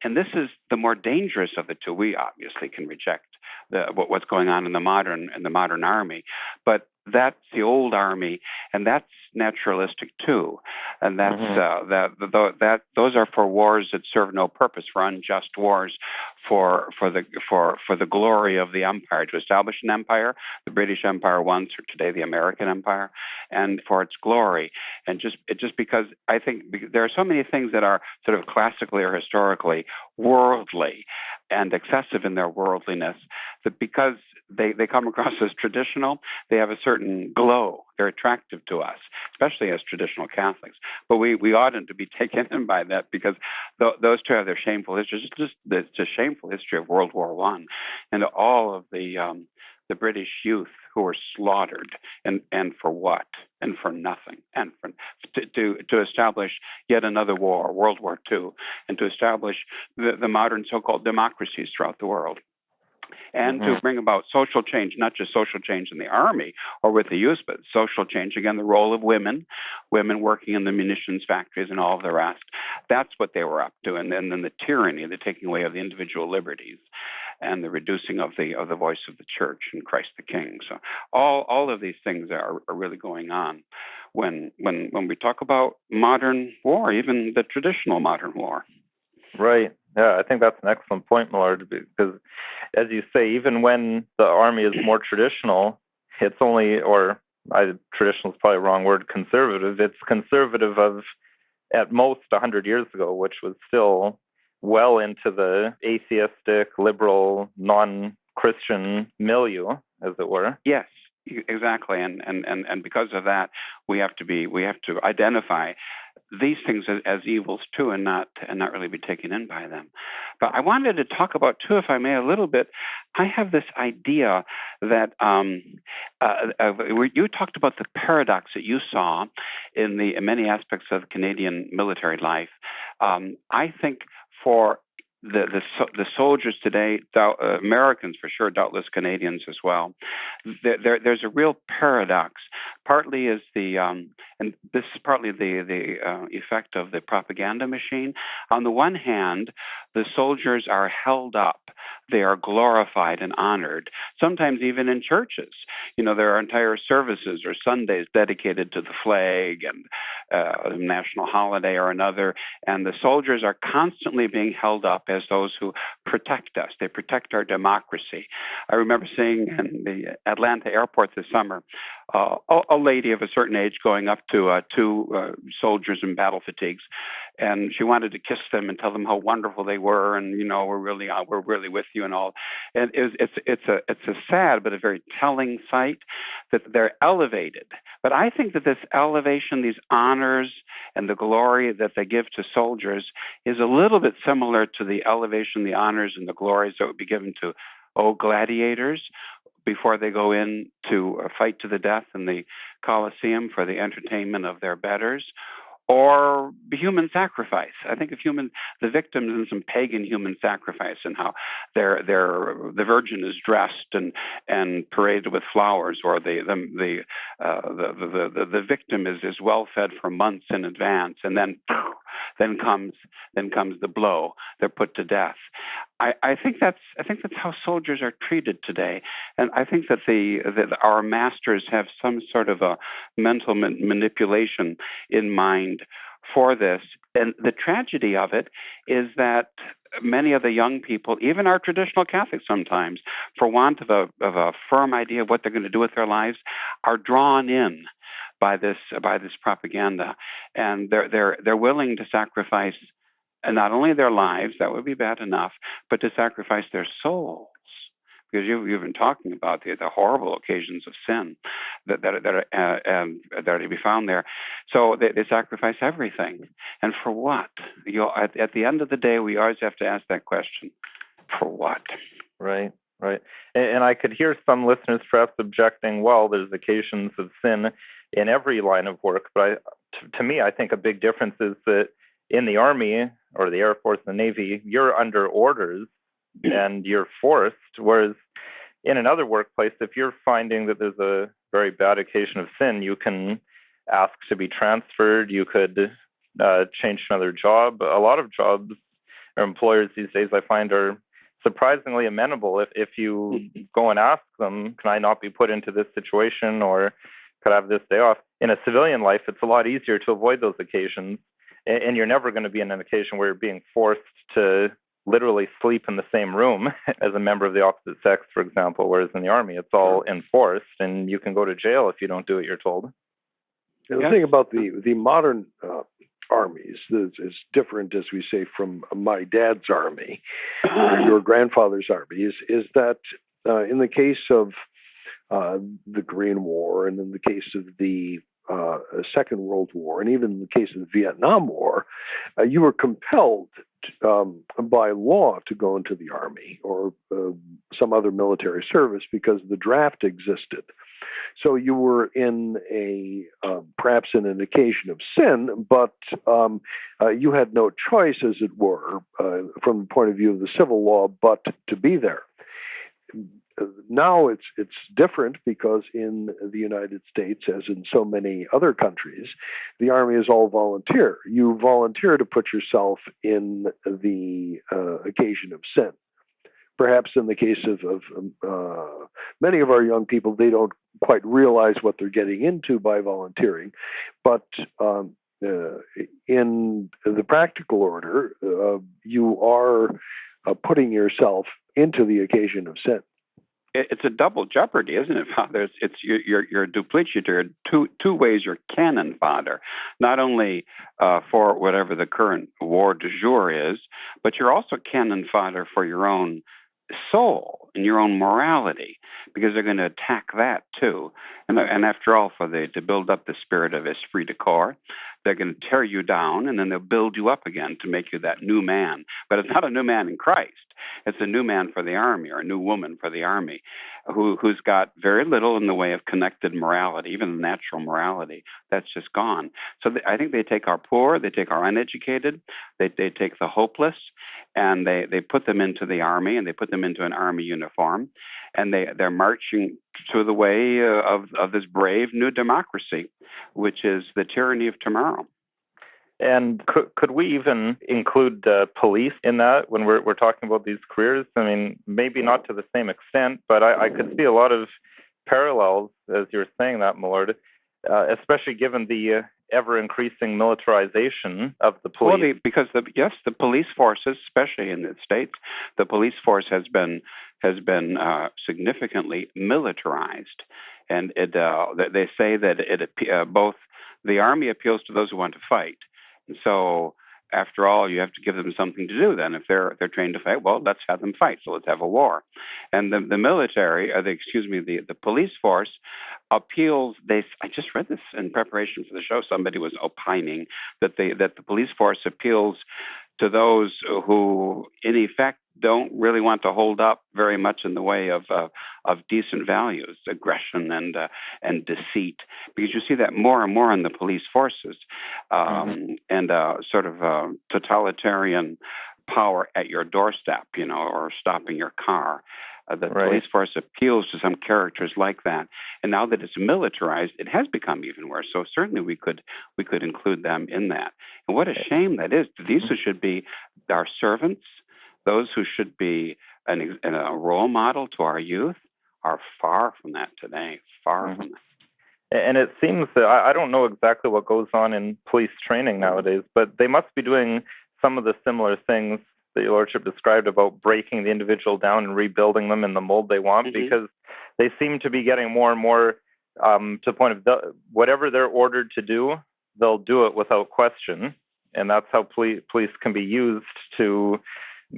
and this is the more dangerous of the two. We obviously can reject what's going on in the modern army, but that's the old army, and that's naturalistic too, and that's those are for wars that serve no purpose, for unjust wars, for the glory of the empire, to establish an empire, the British Empire once, or today the American Empire, and for its glory, and just because I think there are so many things that are sort of classically or historically worldly and excessive in their worldliness, that because they come across as traditional, they have a certain glow. They're attractive to us, especially as traditional Catholics. But we oughtn't to be taken in by that, because those two have their shameful history. It's just shameful history of World War I and all of the British youth who were slaughtered, and for what? And for nothing, and to establish yet another war, World War II, and to establish the modern so-called democracies throughout the world. And to bring about social change, not just social change in the army or with the youth, but social change, again, the role of women working in the munitions factories and all of the rest. That's what they were up to. And then the tyranny, the taking away of the individual liberties and the reducing of the voice of the church and Christ the King. So all of these things are really going on when we talk about modern war, even the traditional modern war. Right. Yeah, I think that's an excellent point, Millard, because as you say, even when the army is more traditional, it's only, traditional is probably a wrong word, conservative. It's conservative of at most 100 years ago, which was still well into the atheistic, liberal, non-Christian milieu, as it were. Yes, exactly. And because of that, we have to identify these things as evils too, and not really be taken in by them. But I wanted to talk about too, if I may, a little bit. I have this idea that you talked about the paradox that you saw in many aspects of Canadian military life. I think for the soldiers today, Americans for sure, doubtless Canadians as well, there's a real paradox. Partly is and this is partly the effect of the propaganda machine. On the one hand, the soldiers are held up. They are glorified and honored, sometimes even in churches. There are entire services or Sundays dedicated to the flag and a national holiday or another, and the soldiers are constantly being held up as those who protect us. They protect our democracy. I remember seeing in the Atlanta airport this summer a lady of a certain age going up to two soldiers in battle fatigues, and she wanted to kiss them and tell them how wonderful they were, and we're really with you and all. And it's a sad but a very telling sight that they're elevated. But I think that this elevation, these honors, and the glory that they give to soldiers is a little bit similar to the elevation, the honors, and the glories that would be given to gladiators before they go in to fight to the death in the Colosseum for the entertainment of their betters, or human sacrifice. I think of the victims in some pagan human sacrifice, and how the Virgin is dressed and paraded with flowers, or the victim is well fed for months in advance, and then comes the blow. They're put to death. I think that's how soldiers are treated today, and I think that that our masters have some sort of a mental manipulation in mind for this. And the tragedy of it is that many of the young people, even our traditional Catholics sometimes, for want of a firm idea of what they're going to do with their lives, are drawn in by this propaganda, and they're willing to sacrifice not only their lives, that would be bad enough, but to sacrifice their souls. Because you've been talking about the horrible occasions of sin that are to be found there. So they sacrifice everything. And for what? At the end of the day, we always have to ask that question. For what? Right. And I could hear some listeners perhaps objecting, well, there's occasions of sin in every line of work. But to me, I think a big difference is that in the Army or the Air Force and the Navy, you're under orders and you're forced, whereas in another workplace, if you're finding that there's a very bad occasion of sin, you can ask to be transferred, you could change to another job. A lot of jobs or employers these days, I find, are surprisingly amenable. If you go and ask them, can I not be put into this situation, or could I have this day off? In a civilian life, it's a lot easier to avoid those occasions, and you're never going to be in an occasion where you're being forced to literally sleep in the same room as a member of the opposite sex, for example, whereas in the Army, it's all enforced, and you can go to jail if you don't do what you're told. The thing about the modern armies is different, as we say, from my dad's army or your grandfather's army, is that in the case of the Korean War, and in the case of the Second World War, and even in the case of the Vietnam War, you were compelled by law to go into the Army or some other military service because the draft existed. So you were in perhaps in an occasion of sin, but you had no choice, as it were, from the point of view of the civil law, but to be there. Now it's different, because in the United States, as in so many other countries, the Army is all volunteer. You volunteer to put yourself in the occasion of sin. Perhaps in the case of many of our young people, they don't quite realize what they're getting into by volunteering. But in the practical order, you are putting yourself into the occasion of sin. It's a double jeopardy, isn't it, Father? You're duplicator. Two ways you're cannon fodder, not only for whatever the current war du jour is, but you're also cannon fodder for your own soul and your own morality, because they're going to attack that too. And after all, to build up the spirit of esprit de corps, they're going to tear you down, and then they'll build you up again to make you that new man. But it's not a new man in Christ. It's a new man for the Army, or a new woman for the Army, who's got very little in the way of connected morality, even natural morality. That's just gone. So I think they take our poor, they take our uneducated, they take the hopeless, and they put them into the Army, and they put them into an Army uniform, and they're marching to the way of this brave new democracy, which is the tyranny of tomorrow. And could we even include police in that when we're talking about these careers? I mean, maybe not to the same extent, but I could see a lot of parallels, as you're saying that, my lord, especially given the ever-increasing militarization of the police. Well, because the police forces, especially in the States, the police force has been significantly militarized, and they say that both the Army appeals to those who want to fight. So, after all, you have to give them something to do. Then, if they're trained to fight, well, let's have them fight. So let's have a war. And the military, the police force appeals. I just read this in preparation for the show. Somebody was opining that the police force appeals to those who, in effect, don't really want to hold up very much in the way of decent values, aggression and deceit, because you see that more and more in the police forces, and sort of totalitarian power at your doorstep, or stopping your car. The police force appeals to some characters like that, and now that it's militarized, it has become even worse. So certainly we could include them in that. And what a shame that is. These who should be our servants, those who should be a role model to our youth, are far from that today. Far from that. And it seems that I don't know exactly what goes on in police training nowadays, but they must be doing some of the similar things that your lordship described about breaking the individual down and rebuilding them in the mold they want, because they seem to be getting more and more to the point of whatever they're ordered to do, they'll do it without question. And that's how police can be used to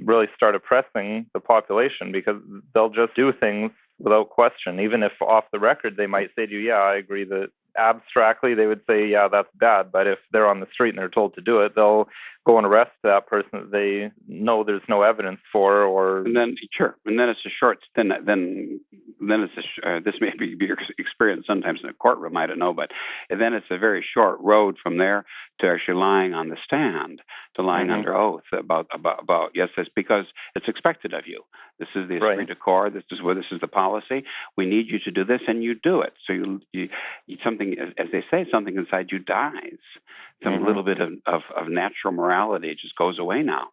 really start oppressing the population, because they'll just do things without question. Even if off the record they might say to you, yeah, I agree, that abstractly they would say, yeah, that's bad. But if they're on the street and they're told to do it, they'll go and arrest that person that they know there's no evidence for. And then it's a short. Then it's this may be your experience sometimes in a courtroom, I don't know, but then it's a very short road from there to actually lying on the stand, to lying under oath about yes, it's because it's expected of you. This is the esprit de corps. This is the policy. We need you to do this, and you do it. So you something, as they say, something inside you dies. Some little bit of natural morality just goes away now.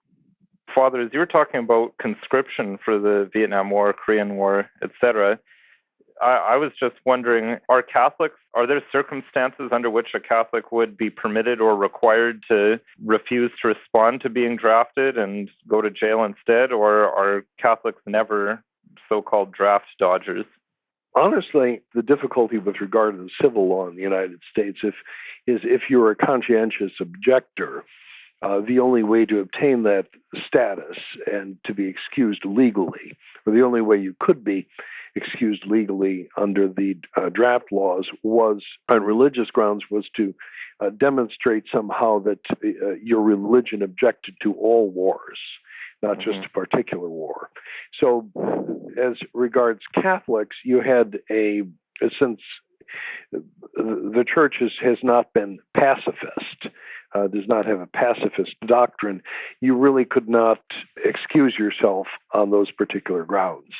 Father, as you were talking about conscription for the Vietnam War, Korean War, etc., I was just wondering, are there circumstances under which a Catholic would be permitted or required to refuse to respond to being drafted and go to jail instead, or are Catholics never so-called draft dodgers? Honestly, the difficulty with regard to the civil law in the United States is if you're a conscientious objector, the only way to obtain that status and to be excused legally, or the only way you could be excused legally under the draft laws was, on religious grounds, was to demonstrate somehow that your religion objected to all wars, not just a particular war. So as regards Catholics, you had since the church has not been pacifist, does not have a pacifist doctrine, you really could not excuse yourself on those particular grounds.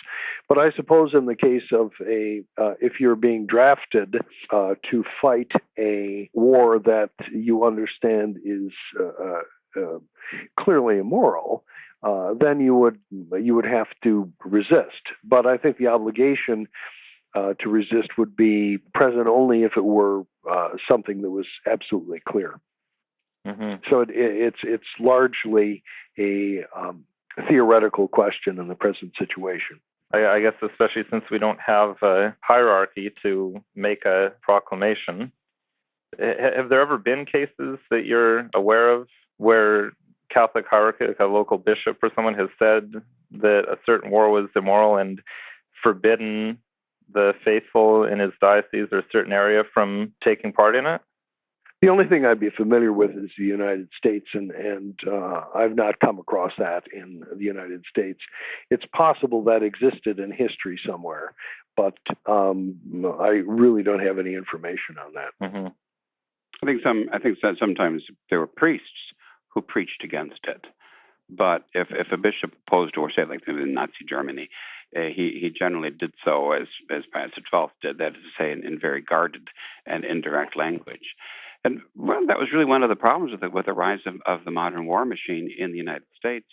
But I suppose in the case of if you're being drafted to fight a war that you understand is clearly immoral, then you would have to resist. But I think the obligation to resist would be present only if it were something that was absolutely clear. So it's largely a theoretical question in the present situation. I guess especially since we don't have a hierarchy to make a proclamation. Have there ever been cases that you're aware of where Catholic hierarchy, like a local bishop or someone, has said that a certain war was immoral and forbidden the faithful in his diocese or a certain area from taking part in it? The only thing I'd be familiar with is the United States, and I've not come across that in the United States. It's possible that existed in history somewhere, but I really don't have any information on that. I think sometimes there were priests who preached against it, but if a bishop opposed, or say like in Nazi Germany, he generally did so as Pius XII did, that is to say, in very guarded and indirect language. And that was really one of the problems with the rise of the modern war machine in the United States,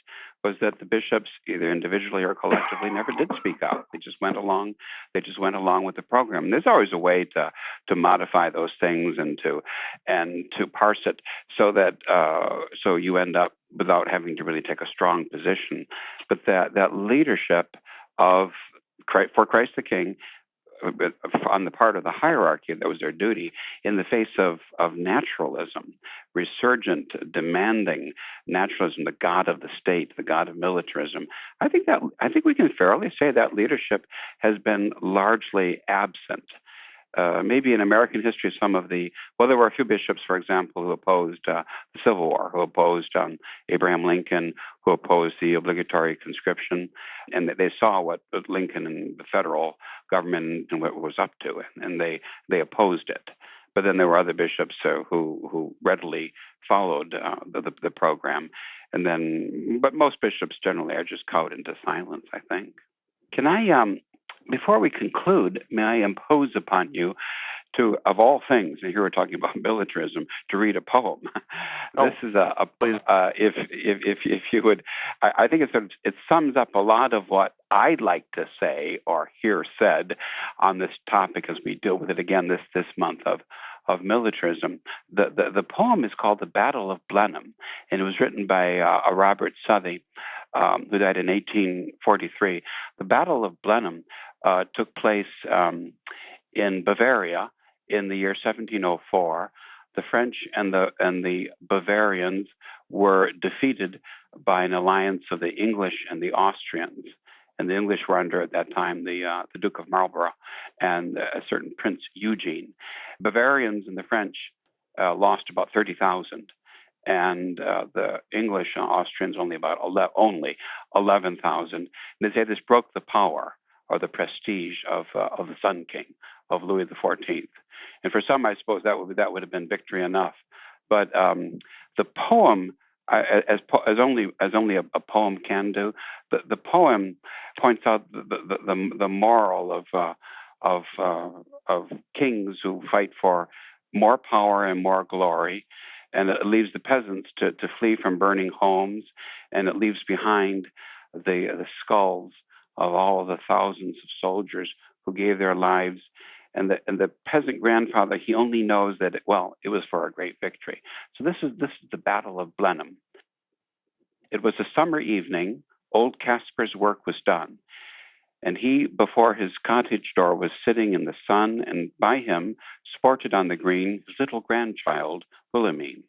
was that the bishops, either individually or collectively, never did speak out. They just went along. They just went along with the program. And there's always a way to modify those things and to parse it so that so you end up without having to really take a strong position. But that leadership for Christ the King, on the part of the hierarchy, that was their duty in the face of naturalism, resurgent, demanding naturalism, the god of the state, the god of militarism. I think we can fairly say that leadership has been largely absent. maybe in American history, there were a few bishops, for example, who opposed the Civil War, who opposed Abraham Lincoln, who opposed the obligatory conscription, and they saw what Lincoln and the federal government and what it was up to, and they opposed it. But then there were other bishops who readily followed the program, but most bishops generally are just cowed into silence, I think. Can I, before we conclude, may I impose upon you to, of all things, and here we're talking about militarism, to read a poem. This is if you would, I think it sums up a lot of what I'd like to say or hear said on this topic as we deal with it again this month of militarism. The poem is called "The Battle of Blenheim," and it was written by a Robert Southey, who died in 1843. The Battle of Blenheim took place in Bavaria in the year 1704. The French and the Bavarians were defeated by an alliance of the English and the Austrians. And the English were under, at that time, the Duke of Marlborough and a certain Prince Eugene. Bavarians and the French lost about 30,000, and the English and Austrians only 11,000. And they say this broke the power or the prestige of the Sun King, of Louis XIV. And for some, I suppose that would have been victory enough. But the poem, as only a poem can do, the poem points out the moral of kings who fight for more power and more glory, and it leaves the peasants to flee from burning homes, and it leaves behind the skulls of all of the thousands of soldiers who gave their lives. And the peasant grandfather, he only knows that it was for a great victory. So this is the Battle of Blenheim. It was a summer evening. Old Caspar's work was done, and he, before his cottage door, was sitting in the sun, and by him sported on the green his little grandchild, Wilhelmine.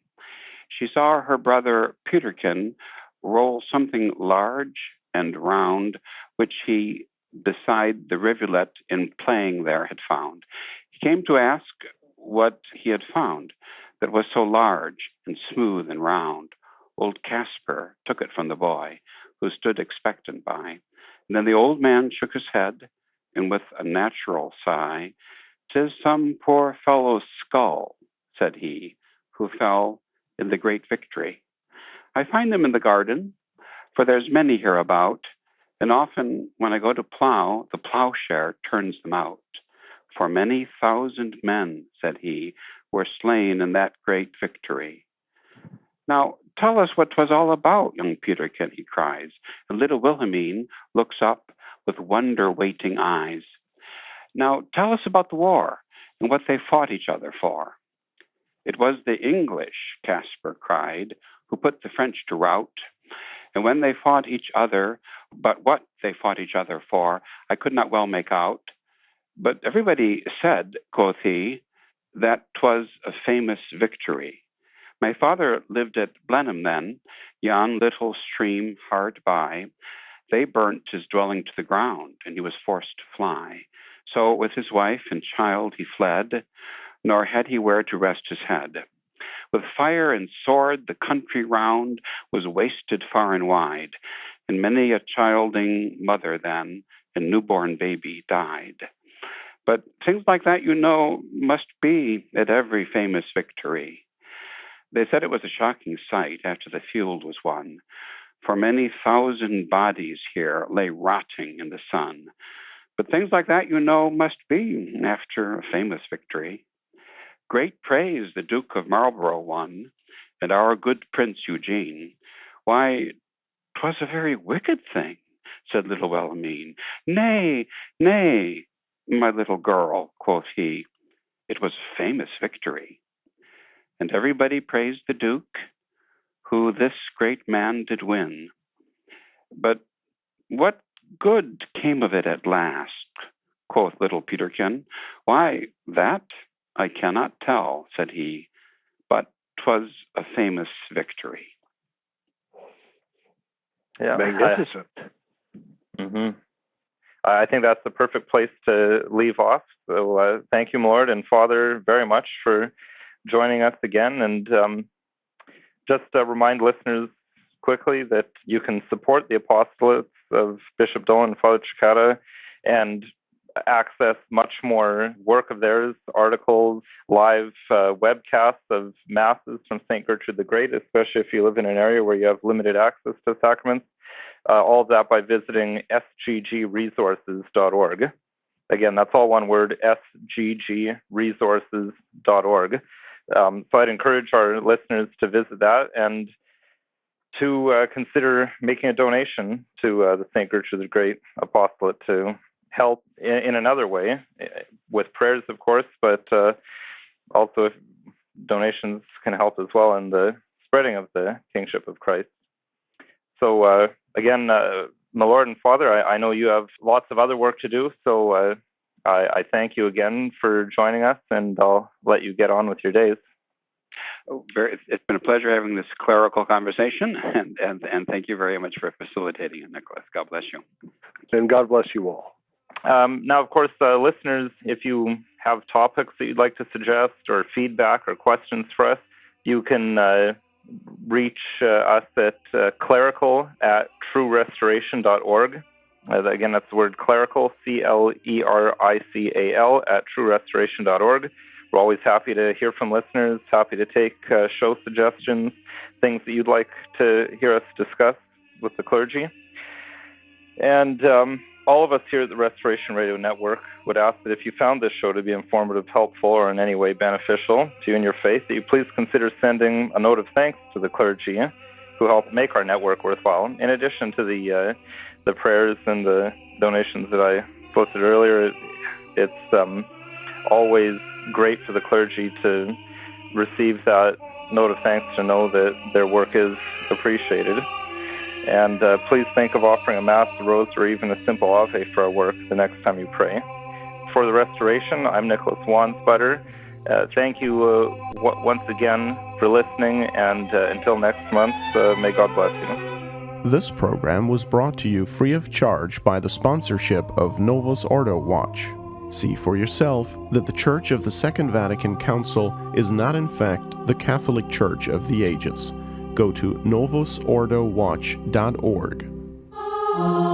She saw her brother Peterkin roll something large and round, which he beside the rivulet in playing there had found. He came to ask what he had found that was so large and smooth and round. Old Caspar took it from the boy, who stood expectant by. And then the old man shook his head, and with a natural sigh, "'Tis some poor fellow's skull," said he, "who fell in the great victory. I find them in the garden, for there's many hereabout, and often when I go to plow, the plowshare turns them out. For many thousand men," said he, "were slain in that great victory." "Now tell us what 'twas all about, young Peterkin," he cries, and little Wilhelmine looks up with wonder-waiting eyes. "Now tell us about the war, and what they fought each other for." "It was the English," Caspar cried, "who put the French to rout. And when they fought each other, but what they fought each other for, I could not well make out. But everybody said," quoth he, "that 'twas a famous victory. My father lived at Blenheim then, yon little stream hard by. They burnt his dwelling to the ground, and he was forced to fly. So with his wife and child he fled, nor had he where to rest his head. With fire and sword the country round was wasted far and wide, and many a childing mother then and newborn baby died. But things like that, must be at every famous victory. They said it was a shocking sight after the field was won, for many thousand bodies here lay rotting in the sun. But things like that, must be after a famous victory. Great praise the Duke of Marlborough won, and our good Prince Eugene. Why, 'twas a very wicked thing," said little Wilhelmine. "Nay, nay, my little girl," quoth he, "it was a famous victory." And everybody praised the Duke, who this great man did win. But what good came of it at last, quoth little Peterkin. "Why, that I cannot tell," said he, "but 'twas a famous victory." Yeah, Magnificent. I think that's the perfect place to leave off. So thank you, my Lord and Father, very much for joining us again. And just remind listeners quickly that you can support the apostolates of Bishop Dolan and Father Cekada and access much more work of theirs, articles, live webcasts of masses from St. Gertrude the Great, especially if you live in an area where you have limited access to sacraments. All of that by visiting sggresources.org. Again, that's all one word, sggresources.org. So I'd encourage our listeners to visit that and to consider making a donation to the St. Gertrude the Great Apostolate to help in another way, with prayers, of course, but also if donations can help as well in the spreading of the kingship of Christ. So again, my Lord and Father, I know you have lots of other work to do, so I thank you again for joining us, and I'll let you get on with your days. It's been a pleasure having this clerical conversation, and thank you very much for facilitating it, Nicholas. God bless you. And God bless you all. Now, of course, listeners, if you have topics that you'd like to suggest or feedback or questions for us, you can reach us at clerical@truerestoration.org. Again, that's the word clerical, CLERICAL, @truerestoration.org. We're always happy to hear from listeners, happy to take show suggestions, things that you'd like to hear us discuss with the clergy. And all of us here at the Restoration Radio Network would ask that if you found this show to be informative, helpful, or in any way beneficial to you and your faith, that you please consider sending a note of thanks to the clergy who help make our network worthwhile. In addition to the prayers and the donations that I posted earlier, it's always great for the clergy to receive that note of thanks, to know that their work is appreciated. And please think of offering a Mass, a Rosary, or even a simple Ave for our work the next time you pray. For the Restoration, I'm Nicholas Wansbutter. Thank you once again for listening, and until next month, may God bless you. This program was brought to you free of charge by the sponsorship of Novus Ordo Watch. See for yourself that the Church of the Second Vatican Council is not in fact the Catholic Church of the ages. Go to novusordowatch.org.